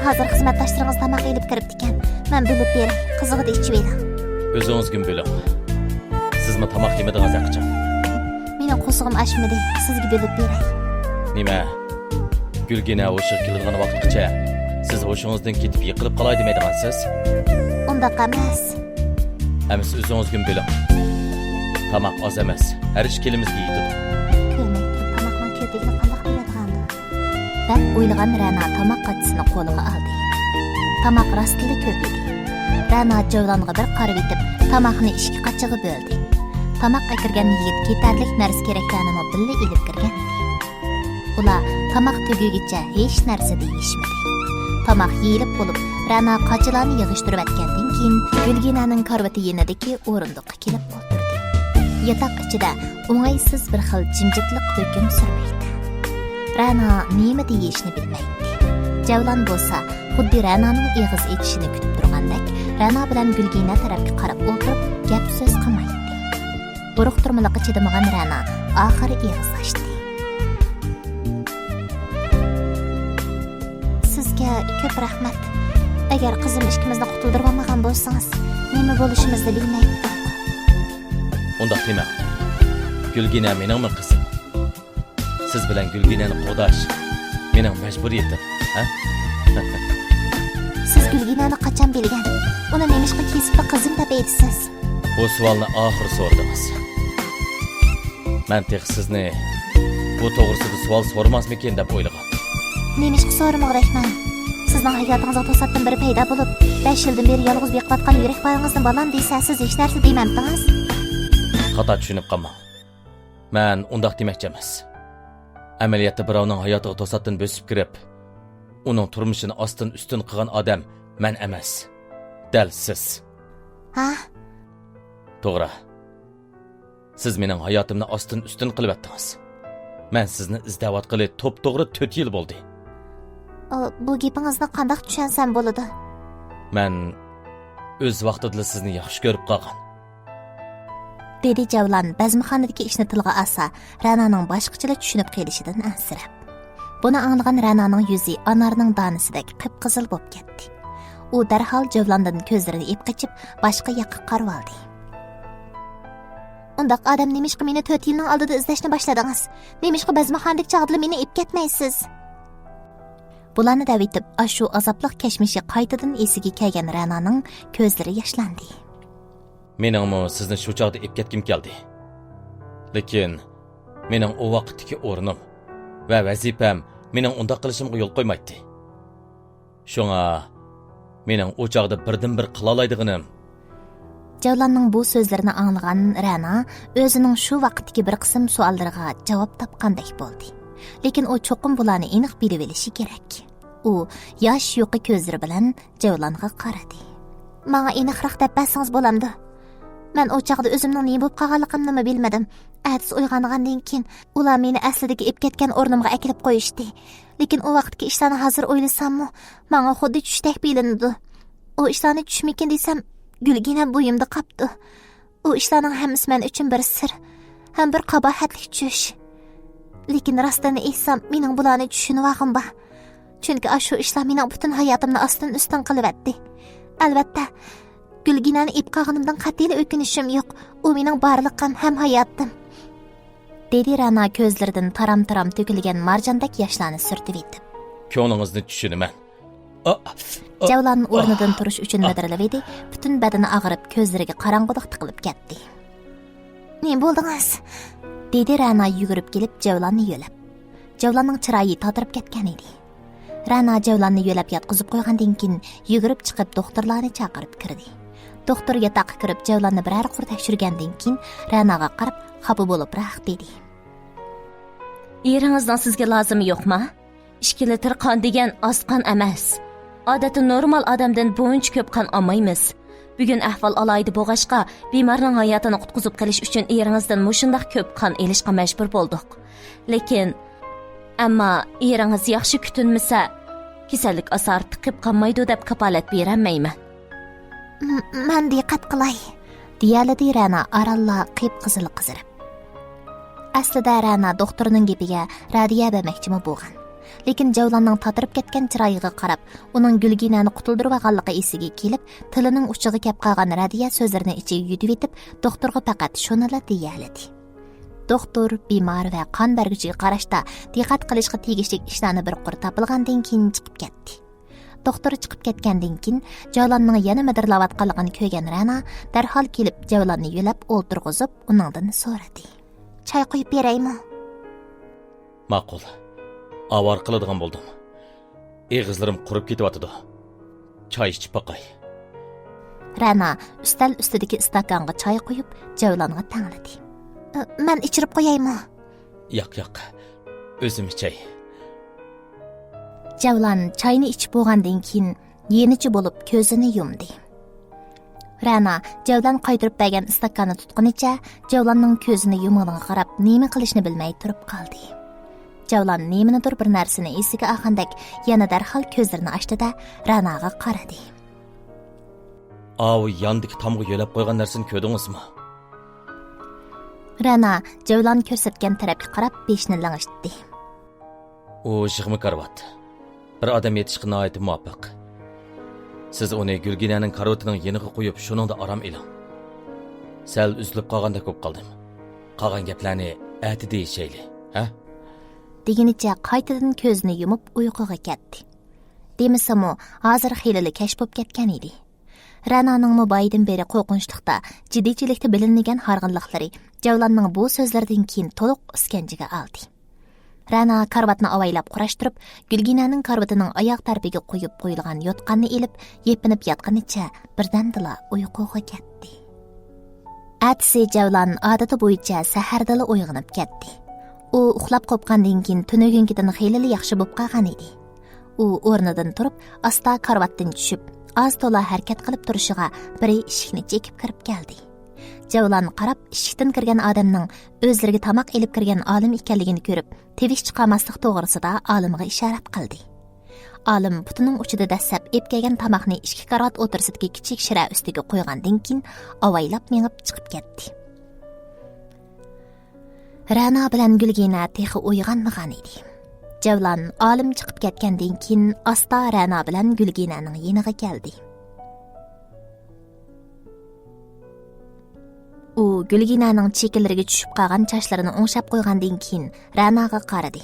Hozir xizmatdoshlaringiz tamoq elib kiribdi ekan. Men bilib beray, qizig'ida ichib eling. O'zingizga bo'ling. Sizmi tamoq yemadingiz aqcham? Mening qo'zig'im ashmidi, sizga bilib beray. Nima? Gulgina o'sha keladigan vaqtgacha siz ho'shingizdan ketib yiqilib qolay demaydigansiz? Undaq emas. Amis o'zingizga bo'ling. Tamoq oz emas. Har ish kelimizga yetadi. Ko'rmay turib tamoqning ko'pligini qandoq biladigan? Deb o'ylagan Rana tamoq qatisini qo'liga oldi. Tamoq rostli ko'p edi. Rana Javlonga bir qarab etib, tamoqni ikki qachiga bo'ldi. Tamoq akirgan yigit ketarlik narsa kerakligini bilib ilib kirgan edi. Ular tamoq tugugicha hech narsa deyishmadi. Tamoq yeyilib bo'lib, Rana qachilarni yig'ishtirib atgandan keyin Gulginaning karvati yenidagi o'rindiqqa kelib o'tirdi. Yotoq ichida o'ng'aysiz bir xil jimjitlik hukm surmaydi. Rana nima deyishni bilmaydi. Javlon bo'lsa, xuddi Rananing eg'iz ekishini kutib turgandek, Rana bilan Gulgina tarafga qarab o'tirib, gap so'z qilmaydi. Buruq turmaliqqa chidamagan Rana oxiri eg'iz ochdi. Sizga ko'p rahmat. Agar qizim ishkimizni qutuldirib olmagan bo'lsangiz, nima bo'lishimizni bilmaydi. Undaq dema. Gulgina meningmi qizim? Siz bilan Gulginani qo'dash mening majburiyatim, ha? Siz Gulginani qachon bilgan? Uni nemishqa kesib qizim deb aytasiz? Bu savolni oxir so'radingiz. Men tex sizni bu to'g'risida savol so'ramasmikin deb o'ylagan. Nemishqa so'ramoqdayman. Sizning hayotingizda to'satdan biri paydo bo'lib, 5 yildan beri yolg'iz beqiyotgan yurak balangizni balan deysiz, siz hech narsa deymamdingiz. Xato tushunib qolmang. Men undaq demoqchi emas. Amaliyotda birovning hayotiga to'satdan bosib kirib, uning turmushini ostin ustin qilgan odam men emas. Dal siz. Ha? To'g'ri. Siz mening hayotimni ostin ustin qilib atdingiz. Men sizni izlayotgani to'p-to'g'ri 4 yil bo'ldi. Bu gapingizni qanday tushunsam bo'ladi? Men o'z vaqtida sizni yaxshi ko'rib qolgan. Dedi Javlon bazmxonadagi ishni tilga olsa, Rananing boshqachalar tushunib qolishidan ansirab. Buni anglagan Rananing yuzi anarning donisidek qip-qizil bo'lib ketdi. U darhol Javlondan ko'zlarini ep qochib, boshqa yoqqa qarab oldi. Undaq odam nemishqa meni 4 yilning oldida izlashni boshladingiz? Nemishqa bazmxonadagi chog'da meni ep ketmaysiz? Bularni davitib, ashu azobliq kashmishi qaytadan esiga kelgan Rananing ko'zlari yoshlandi. Meningmi sizni shu chog'da ep ketkim keldi. Lekin mening o vaqtdagi o'rnim va vazifam mening undaq qilishimga yo'l qo'ymaydi. Shunga mening o chog'da birdan-bir qila oladiganim. Javlonning bu so'zlarini anglagan Rana o'zining shu vaqtdagi bir qism savollariga javob topgandek bo'ldi. Lekin u cho'qim bularni aniq bilib olishi kerak. U yosh yo'qi ko'zlari bilan Javlonga qaradi. "Menga aniqroq deb bersangiz bo'lamdi. Men o chaqda o'zimning nima bo'lib qolganligimni bilmadim. Atis uyg'ongandan keyin ular meni aslidagi ep ketgan o'rnimga akilib qo'yishdi. Lekin o vaqtdagi ishlarni hozir o'ylasammi, menga xuddi tushdek bilindi. O ishlarni tushmikin desam, Gulgina bo'yimda qapti. O ishlarning hammasi men uchun bir sir, ham bir qabohatli tush. Lekin rostini aytsam, mening bularni tushunib bor. Chunki shu ishlar mening butun hayotimni ostin-ustin qilyapti. Albatta, Gulginani ep qolganimdan qat'iy o'kinishim yo'q. U mening barliqim ham hayotim. Dedi Rana ko'zlaridan taram-taram to'kilgan marjondek yoshlarni surtib etib. Ko'nglingizni tushunaman. Javlon o'rnidan turish uchun madirilib edi, butun badani og'rib, ko'zlariga qorong'ulik tiqilib ketdi. "Nima bo'ldingiz?" dedi Rana yugurib kelib Javlonni yo'lab. Javlonning chiroyi totirib ketgan edi. Rana Javlonni yo'lab yotqizib qo'ygandan keyin yugurib chiqib doktorlarni chaqirib kirdi. Doktor yataqqa kirib Javlanni birər qur tekshirgandan keyin Ra'noga qarab xafa bo'libroq dedi. Eringizning sizga lozimi yo'qmi? 2 litr qon degan oz qon emas. Odatda normal odamdan buncha ko'p qon olmaymiz. Bugun ahvol alaydi bo'g'ashqa, bemorning hayotini qutqizib qilish uchun eringizdan mushundaq ko'p qon elishga majbur bo'ldik. Lekin ammo eringiz yaxshi kutilmasa, kasallik asar tiqib qolmaydi deb kapolat berolmayman. Men diqqat qilay, deyaladi Ra'no aralla qip-qizil qizirib. Aslida Ra'no doktorning gapiga radiya bermoqchimi bo'lgan. Lekin Javlanning tatirib ketgan chiroyiga qarab, uning Gulginani qutuldirib olganligi esiga kelib, tilining uchiga kep qolgan radiya so'zlarini ichiga yutib etib, doktorga faqat shunala deyaladi. Doktor bemor va qon berguchiga qarashda diqqat qilishga tegishli ishlarni bir qur topilgandan keyin chiqib ketdi. Doktor chiqib ketgandan keyin Javlanning yana midirlayotganligini ko'rgan Ra'no darhol kelib Javlanni yo'lab o'ltirg'izib, uningdan so'radi. Choy quyib beraymi? Ma'qul. Avar qiladigan bo'ldim. Eg'izlarim qurib ketyapti. Choy ichib boqay. Ra'no ustal ustidagi istakonga choy quyib, Javlanga tangladi. Men ichirib qo'yaymi? Yo'q. O'zim ichay. Javlan choyni ichib bo'lgandan keyin yenichi bo'lib ko'zini yumdi. Ra'no Javlan qaytirib bergan istakonni tutqunicha Javlanning ko'zini yumganiga qarab, nima qilishni bilmay turib qoldi. Javlan nimanidir bir narsani esiga olgandek yana darhol ko'zlarini ochdi-da Ra'noga qaradi. Av yandiki tomga yo'lab qo'ygan narsani ko'rdingizmi? Ra'no Javlan ko'rsatgan tarafga qarab beshni lang'ishdi. U yig'ma karvat. Bir odam yetishga nihoyat muvaffaq. Siz uni Gulginaning karotining yeniga qo'yib, shuningda aram eling. Sal uzilib qolganda ko'p qoldim. Qolgan gaplarni ati deyishayli, ha? Deginicha qaytadan ko'zini yumib uyquga ketdi. Demisamo, hozir xiyli kashf bo'lib ketgan edi. Ra'noning mobaydan beri qo'rqinchlikda, jiddiychilikda bilinmagan harg'inliklari Javlanning bu so'zlaridan keyin to'liq iskanjiga oldi. Ra'no karvatni avaylab qurashtirib, Gulginaning karvatining oyoq tarafiga qo'yib qo'yilgan yotqanni elib, yepinib yotganicha birdamdila uyquga ketdi. Atsi Javlan odati bo'yicha sahardala uyg'onib ketdi. U uxlab qopgandan keyin tunugungidan xeyli yaxshi bo'lib qolgan edi. U o'rnidan turib, asta karvatdan tushib, az to'la harakat qilib turishiga biri eshikni chekib kirib keldi. Javlan qarab, eshikdan kirgan odamning o'zlariga tamoq elib kirgan olim ekanligini ko'rib, tevish chiqarmaslik to'g'risida olimga ishorat qildi. Olim butining uchida dastlab ep kelgan tamoqni 2 karat o'tirsidagi kichik shira ustiga qo'ygandan keyin avaylab mengib chiqib ketdi. Ra'no bilan Gulgina texi uyg'onmagan edi. Javlan olim chiqib ketgandan keyin asta Ra'no bilan Gulginaning yeniga keldi. U Gulginaning chekillariga tushib qolgan sochlarini o'ngshab qo'ygandan keyin Ra'noga qaradi.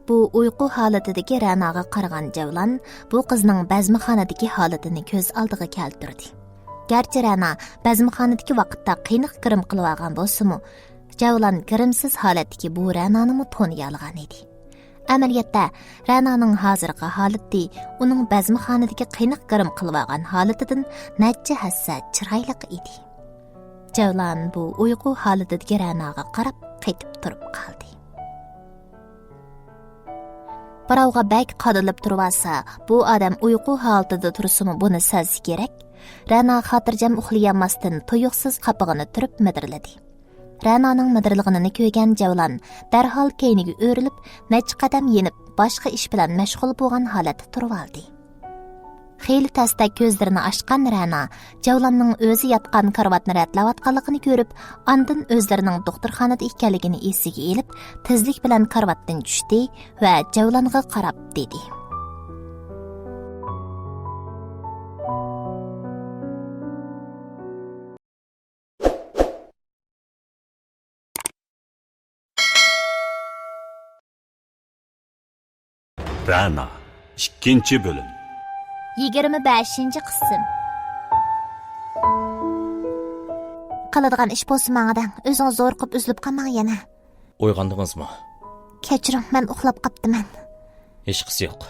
Bu uyqu holatidagi Ra'noga qaragan Javlan bu qizning bazmixonadagi holatini ko'z oldiga keltirdi. Garchi Ra'no bazmixonadagi vaqtda qiynaq kirim qilib olgan bo'lsa-mu, Javlan kirimsiz holatdagi bu Ra'noni toniy olgan edi. Amaliyotda Ra'noning hozirgi holati uning bazmixonadagi qiynaq kirim qilib olgan holatidan necha hassa chiroyli edi. Javlan bu uyqu holatidagi Ra'noga qarab qaytib turib qoldi. Birovga bak qadilib tursa, bu odam uyqu holatida tursimi buni sezsa kerak. Ra'no xotirjam uxlayolmasdan tuyuqsiz qapig'ini turib midirladi. Ra'noning midirlig'ini ko'rgan Javlan darhol keyniga o'rilib, necha qadam yenib, boshqa ish bilan mashg'ul bo'lgan holatda turib oldi. Xeyli tasda ko'zlarini ochgan Ra'no Javlanning o'zi yotgan karvatni ratlayotganligini ko'rib, ondan o'zlarining doktorxonada ekanligini esiga elib, tezlik bilan karvatdan tushdi va Javlanga qarab dedi: Ra'no 2-bo'lim. 25-qism. Qiladigan ish bo'lsa mangdan, o'zingiz zo'r qilib uzilib qolmang yana. Uyg'ondingizmi? Kechiring, men uxlab qoptiman. Hech qisi yo'q.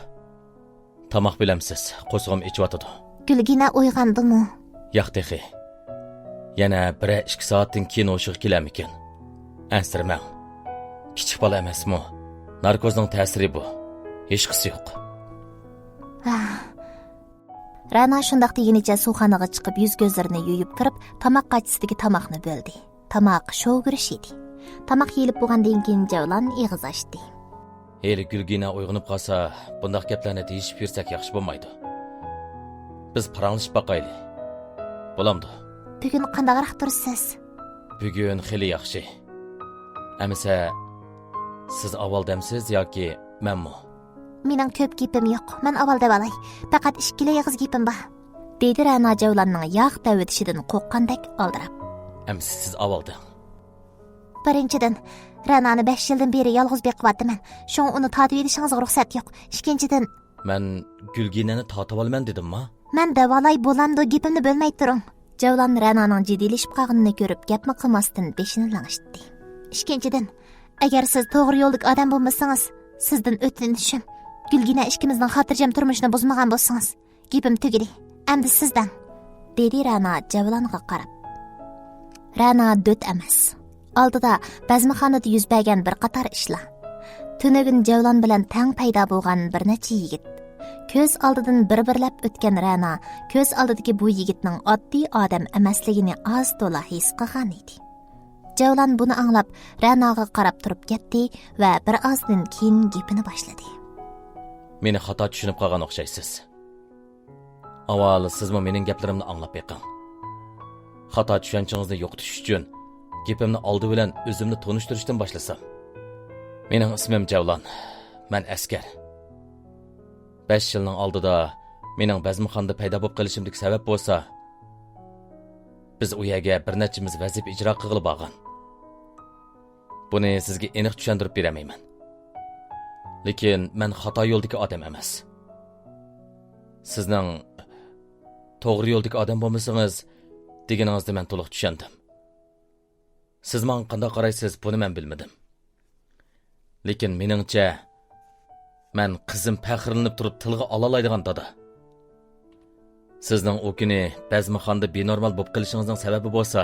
Tomoq bilamsiz, qo'zg'am ichyotdi. Gülgina uyg'andimi? Yo'q texi. Yana 1-2 soatdan keyin o'shiq kelarmikin. Ansirmang. Kichik bola emasmi? Narkozning ta'siri bu. Hech qisi yo'q. Rana shundoq degenicha suvxonaga chiqib yuz-ko'zlarini yuyib kirib, tomoq qachisidagi tomoqni bo'ldi. Tomoq sho'girish edi. Tomoq yeyilib bo'lgandan keyin Javlon og'iz ochdi. Hali Gülgina uyg'onib qolsa, bunday gaplarni deyishib yursak yaxshi bo'lmaydi. Biz paranglashib baqayli. Bo'lamdi. Bugun qandayroq tursiz? Bugun xili yaxshi. Amisa siz avval demsiz yoki menmi? Mening ko'p gapim yo'q. Men avval deb olay. Faqat 2 og'iz gapim bor. Dedi Rana Javlonning yog' davitishidan qo'rqqandek oldirab. Amsa siz avvalda. Birinchidan, Ranani 5 yildan beri yolg'iz beqiyapman. Shun uni tatib edishingizga ruxsat yo'q. Ikkinchidan, Men Gülginani tatib olman dedim-mi? men davolay bo'lamdi gapimni bo'lmay turing. Javlon Rananing jiddiylashib qolganini ko'rib, gapni qilmasdan beshini lang'ishdi. Ikkinchidan, agar siz to'g'ri yo'ldagi odam bo'lmasangiz, sizdan o'tinishim, Gülgina ikkimizning xotirjam turmushini buzmagan bo'lsangiz, gapim tugadi. Endi sizdan, dedi Rana Javlonga qarab. Rana do't emas. Oldida bazmixonada yuz bergan bir qator ishlar. Tunugin Javlon bilan tang paydo bo'lgan bir necha yigit. Ko'z oldidan bir-birlab o'tgan Rana, ko'z oldidagi bu yigitning oddiy odam emasligini oz to'la his qilgan edi. Javlon buni anglab, Ranaga qarab turib ketdi va bir ozdan keyin gapini boshladi. Meni xato tushunib qolgan o'xshaysiz. Avval sizmi mening gaplarimni anglab beqing. Xato tushanchingizni yo'qotish uchun gapimni oldi bilan o'zimni tanishtirishdan boshlasam. Mening ismim Javlon. Men askar. 5 yilning oldida mening bazmixonda paydo bo'lib qolishimdagi sabab bo'lsa, biz u yerga bir nechimiz vazifa ijro qilib olgan. Buni sizga aniq tushuntirib beramayman. Lekin men xato yo'ldagi odam emas. Sizning to'g'ri yo'ldagi odam bo'lmasangiz, deganingizni men to'liq tushundim. Siz menga qanday qaraysiz, buni men bilmadim. Lekin meningcha men qizim faxrlanib turib tilga olalaydigan dada. Sizning o kuni bazmixonda benormal bo'lib qolishingizning sababi bo'lsa,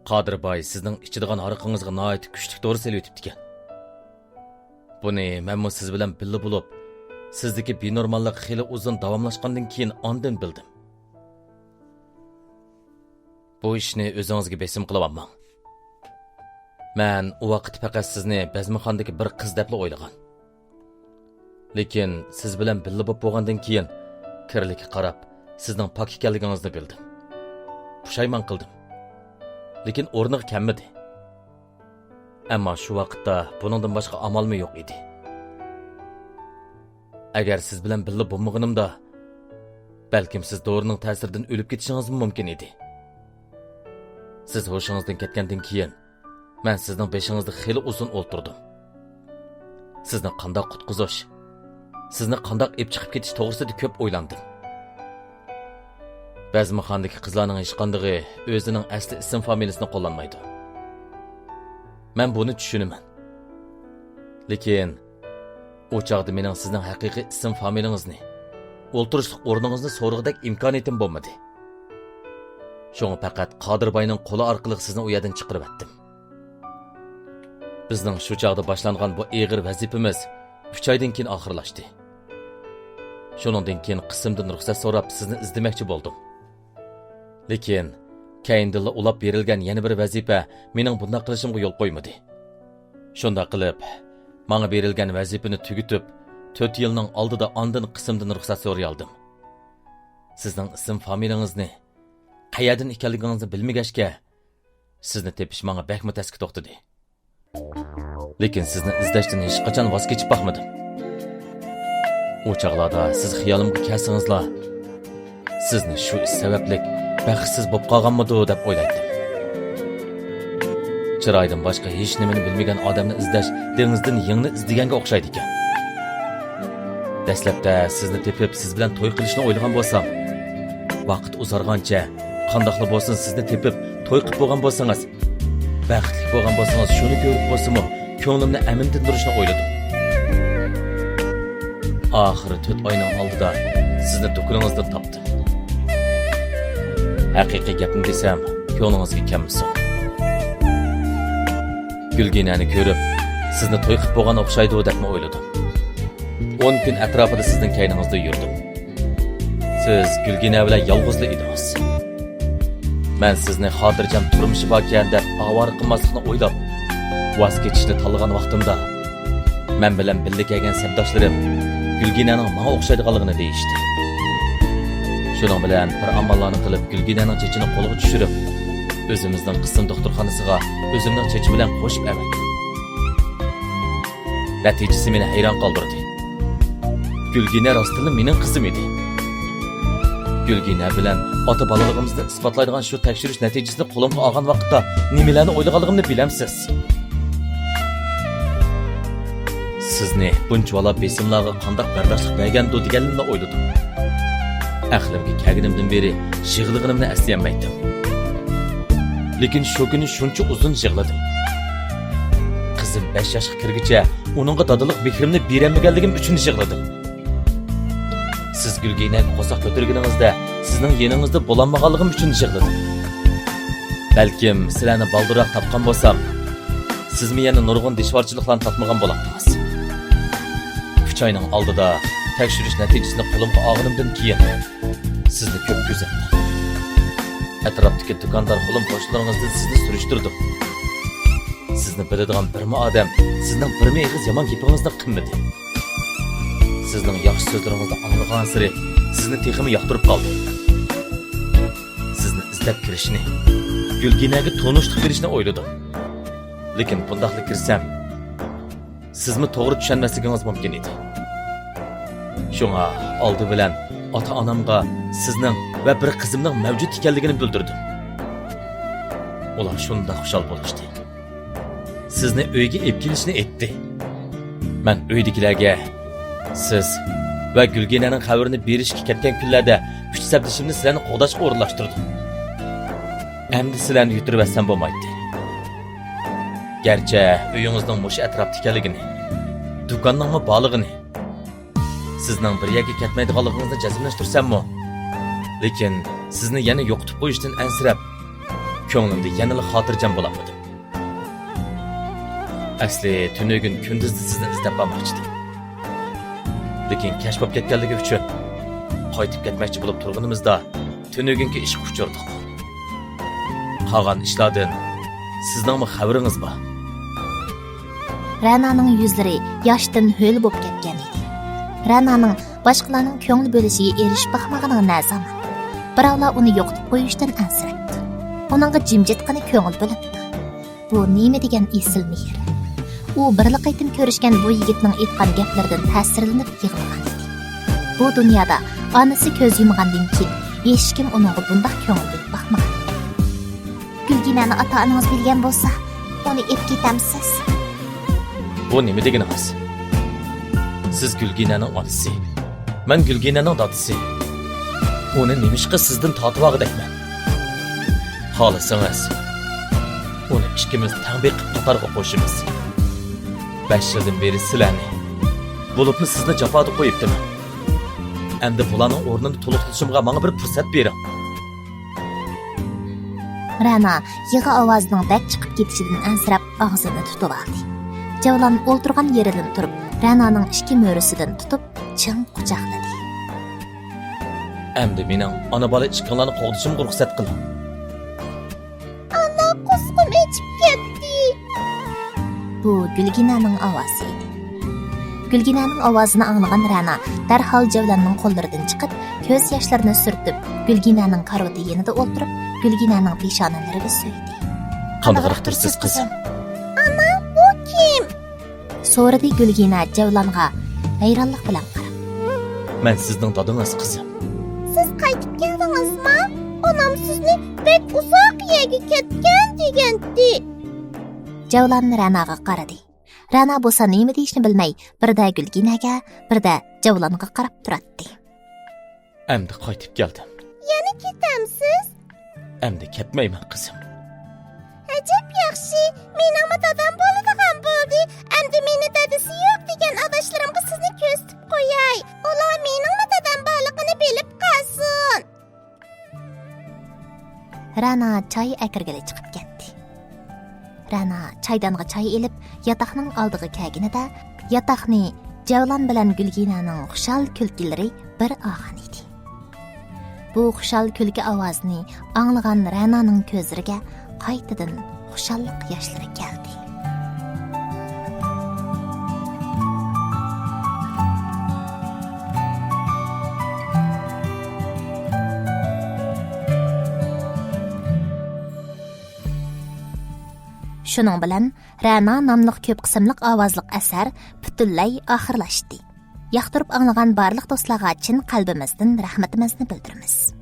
Qodirboy sizning ichidigan hariqingizga nihoyat kuchli to'g'ri selib o'tibdi ekan. Buni men siz bilan birga bo'lib, sizdagi benormallik xili uzun davomlashgandan keyin ondan bildim. Bu ishni o'zingizga besim qilyapman. Men u vaqt faqat sizni bazmixondagi bir qiz deb o'ylagan. Lekin siz bilan birga bo'lib bo'lgandan keyin kirlikka qarab, sizning pok ekanligingizni bildim. Pushaymon qildim. Lekin o'rniga kelmadi. Ammo shu vaqtda buningdan boshqa amalmi yo'q edi. Agar siz bilan birga bo'lmaganimda, balkim siz dorining ta'siridan o'lib ketishingiz mumkin edi. Siz hoshingizdan ketgandan keyin men sizning beshingizda xili uzun o'ltirdim. Sizni qanday qutqizish, sizni qanday ep chiqib ketish to'g'risida ko'p o'ylandim. Bazmixondagi qizlarning hech qanday o'zining asli ism familiyasini qo'llanmaydi. Men buni tushunaman. Lekin o chaqda mening sizning haqiqiy ism familiyangizni, o'ltirishlik o'rningizni so'rg'idek imkoniyatim bo'lmadi. Şoňa faqat Qodirboyning qo'li orqali sizni u yerdan chiqarib etdim. Bizning shu chaqda boshlangan bu og'ir vazifamiz 3 oydan keyin oxirlashdi. Shuningdan keyin qismdan ruxsat so'rab sizni izlamoqchi bo'ldim. Lekin keyindilla ulab berilgan yana bir vazifa mening bunday qilishimga yo'l qo'ymadi. Shunda qilib, menga berilgan vazifani tugitib, 4 yilning oldida ondan qismdan ruxsat so'ray oldim. Sizning ism familiyangizni, qayerdan ekanligingizni bilmagachga, sizni tepish menga bakma taski to'xtadi. Lekin sizni izlashdan hech qachon voz kechib baxmadim. O chaqlarda siz xiyolimga kelsingizlar, sizni shu ish sababli baxtsiz bo'lib qolganmidi deb o'yladim. Chiroydan boshqa hech nimani bilmagan odamni izlash dengizdan yengni izlaganga o'xshaydi ekan. Dastlabda sizni tepib siz bilan to'y qilishni o'ylagan bo'lsam, vaqt uzargancha qandoqli bo'lsin sizni tepib to'y qilib bo'lgan bo'lsangiz, baxtli bo'lgan bo'lsangiz shuni ko'rib bo'lsimi, ko'nglimni amintirishni o'yladim. Oxiri 4 oyning oldida sizni do'koningizdan topdim. haqiqiy gapni desam, ko'nglingizga kelmasin. Gulginani ko'rib, sizni to'y qilib bo'lgan o'xshaydi deb o'yladim. 10 kun atrofida sizning kayningizda yurdim. Siz Gulgina bilan yolg'izli edingiz. Men sizni xotirjam turmushi bor ekan deb avor qilmaslikni o'ylab, voz kechishni tanlagan vaqtimda men bilan birga kelgan sabdoshlarim Gulginaning menga o'xshaydiganligini deyishdi. Shuning bilan bir amallarni qilib Gulginaning chechini qo'lga tushirib, o'zimizning qism doktorxonasiga o'zimning chechi bilan qo'shib avatdim. Natijasi meni hayron qoldirdi. Gulgina rostdan mening qizim edi. Gulgina bilan ota bolaligimizni isbotlaydigan shu tekshirish natijasini qo'limga olgan vaqtda nimalarni o'ylaganligimni bilamsiz. Sizni bunchalar besimlarga qanday bardoshlik bergandi deganimni o'yladim. Aqlimga kelganimdan beri yig'lig'inimni eslayolmaydim. Lekin shu kuni shuncha uzun yig'ladim. Qizim 5 yoshga kirguncha uningga dadiliq mehrimni beramaganligim uchun yig'ladim. Siz Gulginaga qo'saq ko'targaningizda sizning yeningizda bo'lolmaganligim uchun yig'ladim. Balkim sizlarni balduroq topgan bo'lsam, siz men yana nurg'un dishvorchiliklarni topmagan bo'lardingiz. 3 oyning oldida tekshirish natijasini qo'limga olganimdan keyin sizni ko'p kuzatdim. Atrofdagi do'kondor qo'lim qo'shnilaringizdan sizni surishtirdim. Sizni biladigan birma odam sizning birma eg'iz yomon gapingizni qilmadi. Sizning yaxshi so'zlaringizni anglagan sari sizni teximi yoqtirib qoldim. Sizni izlab kirishni, Gulginaga tonishlik berishni o'yladim. Lekin bundaqlik kirsam, sizmi to'g'ri tushunmasligingiz mumkin edi. Shunga oldi bilan ota-onamga sizning va bir qizimning mavjud ekanligini bildirdim. Ular shunda xushal bo'lishdi. Sizni uyga olib kelishni aytdi. Men uydagilarga siz va Gulginaning xabarini berishga ketgan kunlarda 3 sabdishimni sizlarni qo'dashga o'rinlashtirdim. Endi sizlarni yutirib assam bo'lmaydi. Garchi uyingizning mush atrofda ekanligini, do'konning bog'lig'ini, sizning bir yerga ketmaydiganligingizni jazmlashtirsam-mu, lekin sizni yana yo'qotib qo'yishdan ansirab, ko'nglimda yanada xotirjam bo'lamadim. Asli tunugun kunduzda sizni izlab bormoqchidim. Lekin kashf bo'lib ketganligi uchun qaytib ketmoqchi bo'lib turganimizda tunugunga ish quchirdik. Qolgan ishlardan sizning xabaringiz bor? Rananing yuzlari yoshdan ho'l bo'lib ketgan edi. Rananing boshqalarning ko'ngil bo'lishiga erishib baxmaganiga nazam. Birovlar uni yo'qotib qo'yishdan ansirabdi. Uningga jimjitqani ko'ngil bo'libdi. Bu nima degan esil mehr. U birli qaytim ko'rishgan bu yigitning aytgan gaplaridan ta'sirlanib yig'lagan edi. Bu dunyoda onasi ko'z yumgandan keyin hech kim uningga bunday ko'ngil bo'lib baxmagan. Gulginani ota-onangiz bilgan bo'lsa, uni olib ketamsiz. Bu nima deganingiz? Siz Gulginaning onasi, men Gulginaning dadisi. Uni nimishqa sizdan tortib olgandakman. Xohlasangiz, uni ikkimiz tanbeh qilib qatorga qo'shimiz. 5 yildan beri sizlarni, bo'libmi sizni jafoda qo'yibdiman. Endi bularning o'rnini to'liqlashimga menga bir fursat bering. Rana yig'i ovozining bak chiqib ketishidan ansirab og'zini tutib oldi. Javlon o'ltirgan yeridan turib, Rananing ikki mo'risidan tutib, ching quchoqladi. Endi mening ona bola ishqinlarni qo'g'dishimga ruxsat qiling. Ana qusqim ichib ketdi. Bu Gulginaning ovozi edi. Gulginaning ovozini anglagan Rana darhol Javlonning qo'llaridan chiqib, ko'z yoshlarini surtib, Gulginaning qaroti yanida o'ltirib, Gulginaning peshonalariga so'ydi. Qanaqroq tursiz qizim? Ana bu kim? So'radi Gulgina Javlonga hayronlik bilan qarab. Men sizning dadingiz qizim. Siz qaytib keldingizmi? Onam sizni bek uzoq yerga ketgan degandi. Javlon Ranaga qaradi. Rana bo'lsa nima deyishni bilmay, birda Gulginaga, birda Javlonga qarab turadi. Endi qaytib keldim. Yana ketamsiz? Endi ketmayman qizim. Ajab yaxshi. Meningmi dadam bo'ladigan bo'ldi. Endi meni dadasi yo'q degan adashlarimga sizni ko'rsatib qo'yay. Ular meningmi dadam borligini bilib qolsin. Rana çay akirgili chiqib ketdi. Rana çaydanğa çay elib yataqning oldiga kelganida yataqni Javlan bilan Gulginaning xushal kulkilari bir og'an edi. Bu xushal kulki ovozini anglagan Rananing ko'zlariga qaytadan xushallik yoshlari keldi. Şunun bilan Rana namlıq köp qismliq ovozliq asar butunlay oxirlashdi. Yoqtirib anglagan barliq do'stlarga chin qalbimizdan rahmatimizni bildiramiz.